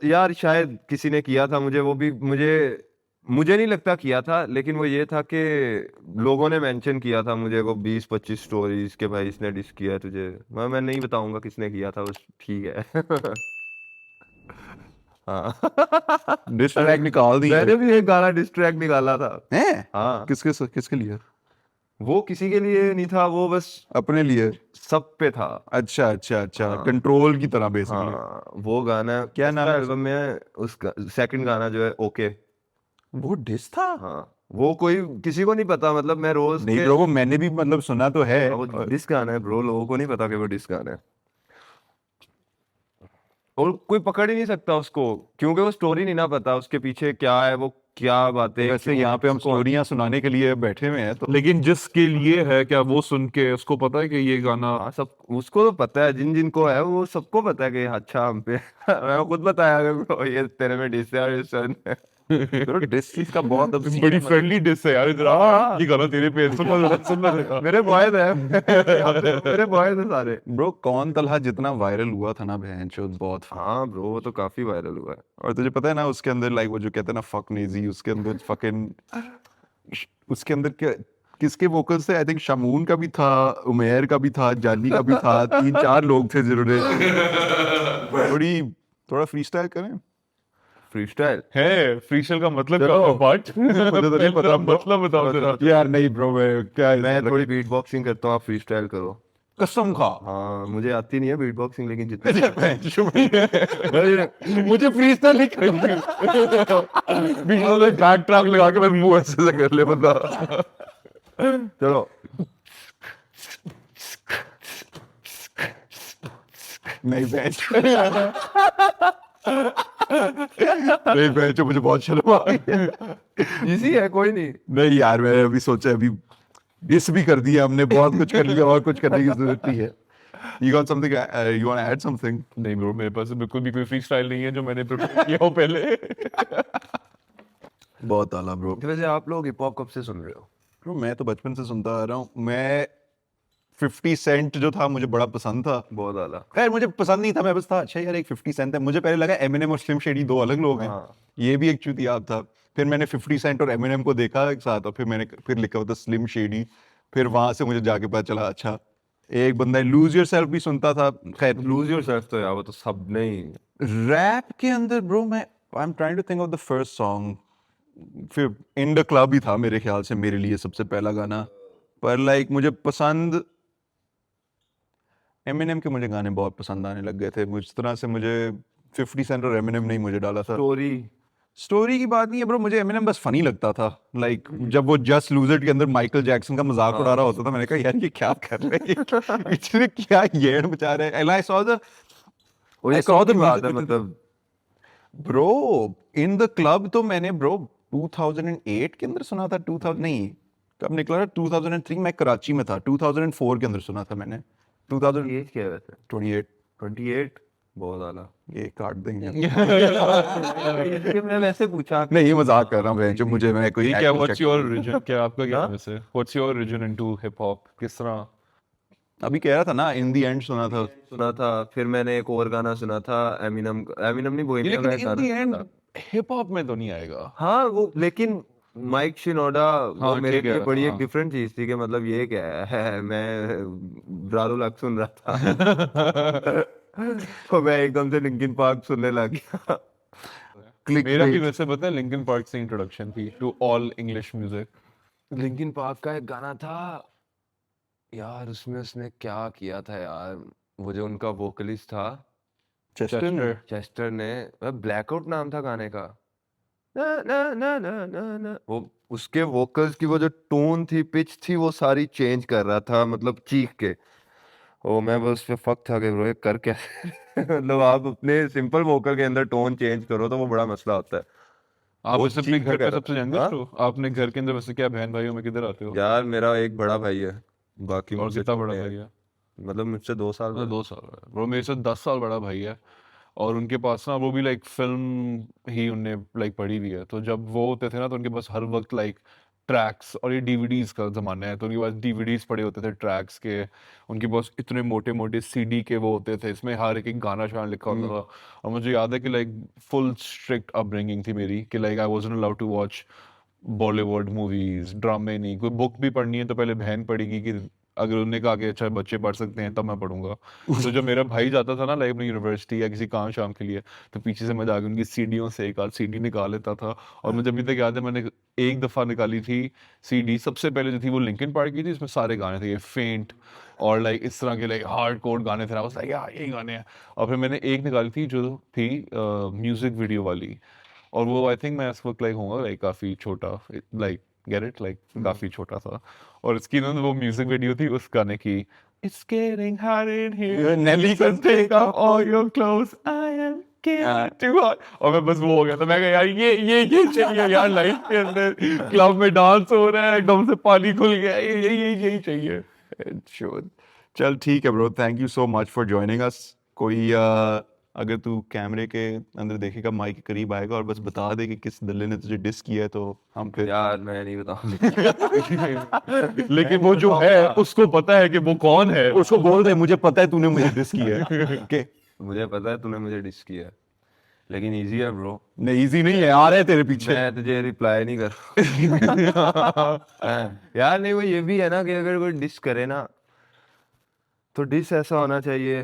यार शायद किसी ने किया था मुझे, वो भी मुझे नहीं लगता किया था, लेकिन वो ये था कि लोगों ने मेंशन किया था मुझे को 20-25 स्टोरीज के भाई इसने डिस किया है तुझे। मैं नहीं बताऊंगा किसने किया था, बस ठीक है। हाँ। डिस ट्रैक निकाल दी मैंने भी एक गाना डिस ट्रैक निकाला था। है? हाँ, किसके लिए? वो किसी के लिए नहीं था, वो बस अपने लिए? सब पे था। अच्छा अच्छा अच्छा, कंट्रोल की तरह बेसिकली। हाँ, वो गाना क्या नाम है एल्बम में, उसका सेकंड गाना जो है ओके। वो डिस था? हाँ, वो कोई किसी को नहीं पता, मतलब मैं रोज नहीं ब्रो, वो मैंने भी मतलब सुना तो है। वो डिस गाना है ब्रो, लोगों को नहीं पता कि वो डिस गाना है, और कोई पकड़ ही नहीं सकता उसको, क्योंकि वो स्टोरी नहीं ना पता उसके पीछे क्या है, वो क्या बातें। वैसे यहाँ पे हम स्टोरियां सुनाने के लिए बैठे हुए हैं, तो लेकिन जिसके लिए है, क्या वो सुन के उसको पता है कि ये गाना हाँ, सब उसको तो पता है, जिनको है वो सबको पता है कि अच्छा हम पे मैं खुद बताया अगर ये तेरे में डिस है और ये सन है। ब्रो डिस का बहुत बड़ी फ्रेंडली डिस है यार, इधर आ, ये गाना तेरे पे सुनना मेरे बॉयज है, मेरे बॉयज है सारे। ब्रो कौन तलहा जितना वायरल हुआ था ना बहनचोद, बहुत हाँ ब्रो, वो तो काफी वायरल हुआ है। और तुझे पता है ना उसके अंदर लाइक वो जो कहते हैं ना फक नेजी, उसके अंदर फकिंग, उसके अंदर क्या किसके वोकल्स थे? आई थिंक शामून का भी था, उमेर का भी था, जानी का भी था, 3-4 लोग थे जिन्होंने बड़ी थोड़ा फ्रीस्टाइल करें। फ्रीस्टाइल है। फ्रीस्टाइल का मतलब क्या चलो। है पार्ट? मुझे तो नहीं पता मतलब बताओ जरा। यार नहीं ब्रो, मैं क्या मैं थोड़ी बीट बॉक्सिंग करता हूँ, आप फ्रीस्टाइल करो। कसम खा। हाँ, मुझे आती नहीं है बीट बॉक्सिंग, लेकिन जितनी मुझे फ्रीस्टाइल नहीं करनी, बैक ट्रैक लगा के बस मुंह ऐसे से कर ले बंदा। चलो। नहीं बेंच नहीं बेंच, मुझे बहुत शर्म आ गई। इजी है, कोई नहीं। नहीं यार, मैंने अभी सोचा अभी डिस भी कर दिया हमने, बहुत कुछ कर लिया, और कुछ करने की जरूरत नहीं है। You got something? You want to add something? नहीं ब्रो, मेरे पास बिल्कुल भी कोई फ्रीस्टाइल नहीं है जो मैंने प्रिपेयर किया हो पहले। बहुत आला ब्रो। वैसे आप लोग हिप हॉप कब से सुन रहे हो? ब्रो मैं तो बचपन से सुनता आ रहा हूँ। मैं 50 सेंट जो था मुझे बड़ा पसंद था। बहुत आला। खैर मुझे पसंद नहीं था, मैं बस था अच्छा यार एक 50 सेंट है। मुझे पहले लगा एमिनेम और स्लिम शेडी दो अलग लोग हैं, हाँ। ये भी एक चुतियाब था। फिर मैंने 50 सेंट और एमिनेम को देखा एक साथ, और फिर मैंने फिर लिखा हुआ था स्लिम शेडी। फिर वहां से मुझे जाके पता चला अच्छा एक बंदा लूज योरसेल्फ भी सुनता था। खैर लूज योरसेल्फ तो यार वो तो सब नहीं। रैप के अंदर ब्रो मैं I am trying to think of the first song. फिर इन द क्लब ही था मेरे ख्याल से मेरे लिए सबसे पहला गाना। पर लाइक मुझे पसंद एमिनेम के, मुझे गाने बहुत पसंद आने लग गए थे। मुझ तरह से मुझे 50 सेंट और एमिनेम नहीं मुझे डाला था। स्टोरी की बात नहीं है ब्रो, मुझे एमिनेम बस फनी लगता था। लाइक जब वो जस्ट लूज इट के अंदर माइकल जैक्सन का मजाक उड़ा रहा होता था, मैंने कहा यार ये क्या कर रहे हैं, इतने क्या येड़ मचा रहे हैं। एंड आई सॉ द और ये I saw the बात है, music- मतलब ब्रो इन द क्लब तो मैंने ब्रो 2008 के अंदर सुना था, 2000 नहीं, कब निकला था? 2003 में कराची में था, 2004 के अंदर सुना था मैंने। 2000 एज क्या है वैसे? 28 28 बहुत आला। ये काट देंगे। इसलिए मैं वैसे पूछा। नहीं, ये मजाक कर रहा हूँ जो मुझे, मैं कोई क्या actual what's check- your reason, क्या आपका क्या हाँ? वैसे what's your reason into hip hop, किस तरह? अभी कह रहा था ना, इन दी एंड सुना था। सुना था, फिर मैंने एक और गाना सुना था एमिनम नहीं, बोहेमिया का एक लेकिन इन द गाना। एंड हिप हॉप में तो नहीं आएगा। हाँ वो, लेकिन माइक शिनोडा वो हाँ, मेरे ठीक है, लिए बड़ी एक हाँ। डिफरेंट चीज थी कि मतलब ये क्या है मैं ब्रारो लग सुन रहा था तो मैं एकदम से लिंकिन पार्क सुनने लग गया। मेरा भी वैसे पता है लिंकिन पार्क से इंट्रोडक्शन थी to all English music. Linkin Park का एक गाना था यार, उसमें उसने क्या किया था यार, वो जो उनका वोकलिस्ट था चेस्टर। चेस्टर ने, ब्लैकआउट नाम था गाने का, ना ना ना ना ना ना, वो उसके वोकल्स की वो जो टोन थी, पिच थी, वो सारी चेंज कर रहा था, मतलब चीख के। ओ मैं बस पे फक था कि ब्रो ये कर कैसे मतलब आप अपने सिंपल वोकल के अंदर टोन चेंज करो तो वो बड़ा मसला होता है। आप वो वैसे अपने चीख घर कर पे रहा सबसे था। यंगेस्ट हाँ? हो? आपने घर के अंदर वैसे क्या बहन भाइयों में किधर आते हो? यार मेरा एक बड़ा भाई है, बाकी और मुझसे कितना बड़ा छोटे हैं। भाई है? मतलब मुझसे 2 साल मतलब बड़े। 2 साल है ब्रो, मेरे से 10 साल बड़ा भाई है। और उनके पास ना वो भी लाइक फिल्म ही उनने लाइक पढ़ी हुई है, तो जब वो होते थे ना तो उनके पास हर वक्त लाइक ट्रैक्स, और ये डीवीडीज का जमाना है तो उनके पास डीवीडीज पड़े होते थे ट्रैक्स के। उनके पास इतने मोटे मोटे सीडी के वो होते थे, इसमें हर एक गाना शाना लिखा होता था। और मुझे याद है कि लाइक फुल स्ट्रिक्ट अपब्रिंगिंग थी मेरी कि like I wasn't allowed to watch Bollywood movies, ड्रामे नहीं। कोई बुक भी पढ़नी है तो पहले बहन पढ़ेगी, कि अगर उन्होंने कहा कि अच्छा बच्चे पढ़ सकते हैं तब मैं पढ़ूंगा। तो जब मेरा भाई जाता था ना लाइक अपनी यूनिवर्सिटी या किसी काम शाम के लिए, तो पीछे से मैं जाके उनकी सीडीओं से एक आध सीडी निकाल लेता था। और मुझे अभी तक याद है, मैंने एक दफा निकाली थी सीडी, सबसे पहले जो थी वो लिंकिन पार्क की थी, इसमें सारे गाने थे, ये फेंट और लाइक इस तरह के लाइक हार्ड कोर गाने थे ना, बस यार यही गाने हैं। और फिर मैंने एक निकाली थी जो थी म्यूजिक वीडियो वाली, और वो आई थिंक मैं इस वक्त लाइक होगा लाइक काफी छोटा, लाइक गेट इट, लाइक काफी छोटा था। और इसकी ना वो म्यूजिक वीडियो थी उस गाने की, It's getting hot in here, Nelly so take off all your clothes, I am getting too hot। और मैं बस वो हो गया था, मैं कहा यार ये चाहिए यार, लाइफ के अंदर क्लब में डांस हो रहा है, एकदम से पानी खुल गया, यही चाहिए। Sure. चल ठीक है bro, thank you so much for joining us. कोई अगर तू कैमरे के अंदर देखेगा, माइक के करीब आएगा और बस बता दे कि किस दल्ले ने तुझे डिस किया है, तो हम फिर यार मैं नहीं बताऊंगा लेकिन वो जो है उसको पता है कि वो कौन है। उसको बोल दे मुझे पता है तूने मुझे डिस किया है। Okay? मुझे पता है तूने मुझे डिस किया है, लेकिन इजी है ब्रो, नहीं इजी नहीं है, आ रहे हैं तेरे पीछे। मैं तुझे रिप्लाई नहीं कर यार नहीं, वो ये भी है ना कि अगर कोई डिस करे ना तो डिस ऐसा होना चाहिए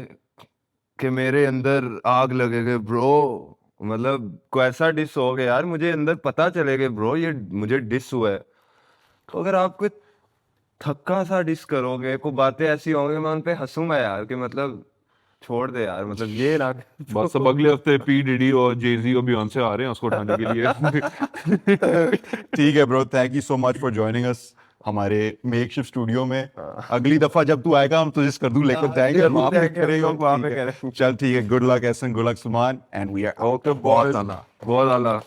कि मेरे अंदर आग लगेगा ब्रो, मतलब कोई ऐसा डिस हो गया यार मुझे अंदर पता चलेगा ब्रो ये मुझे डिस हुआ है। तो अगर आप कोई थक्का सा डिस करोगे, कोई बातें ऐसी होंगी मैं उन पे हंसूंगा यार कि मतलब छोड़ दे यार, मतलब ये ना बस अब अगले हफ्ते पी डीडी और जेजी और बियॉन्से आ रहे हैं उसको उठाने के लिए। ठीक है bro, thank you so much for joining us हमारे मेकशिफ्ट स्टूडियो में। अगली दफा जब तू आएगा हम तुझे कर दूं लेकर जाएंगे, और वहाँ पे करेंगे, वहाँ पे ठीक है। करेंगे। चल ठीक है, good luck Ehsan, good luck Suman, and we are okay बहुत आला।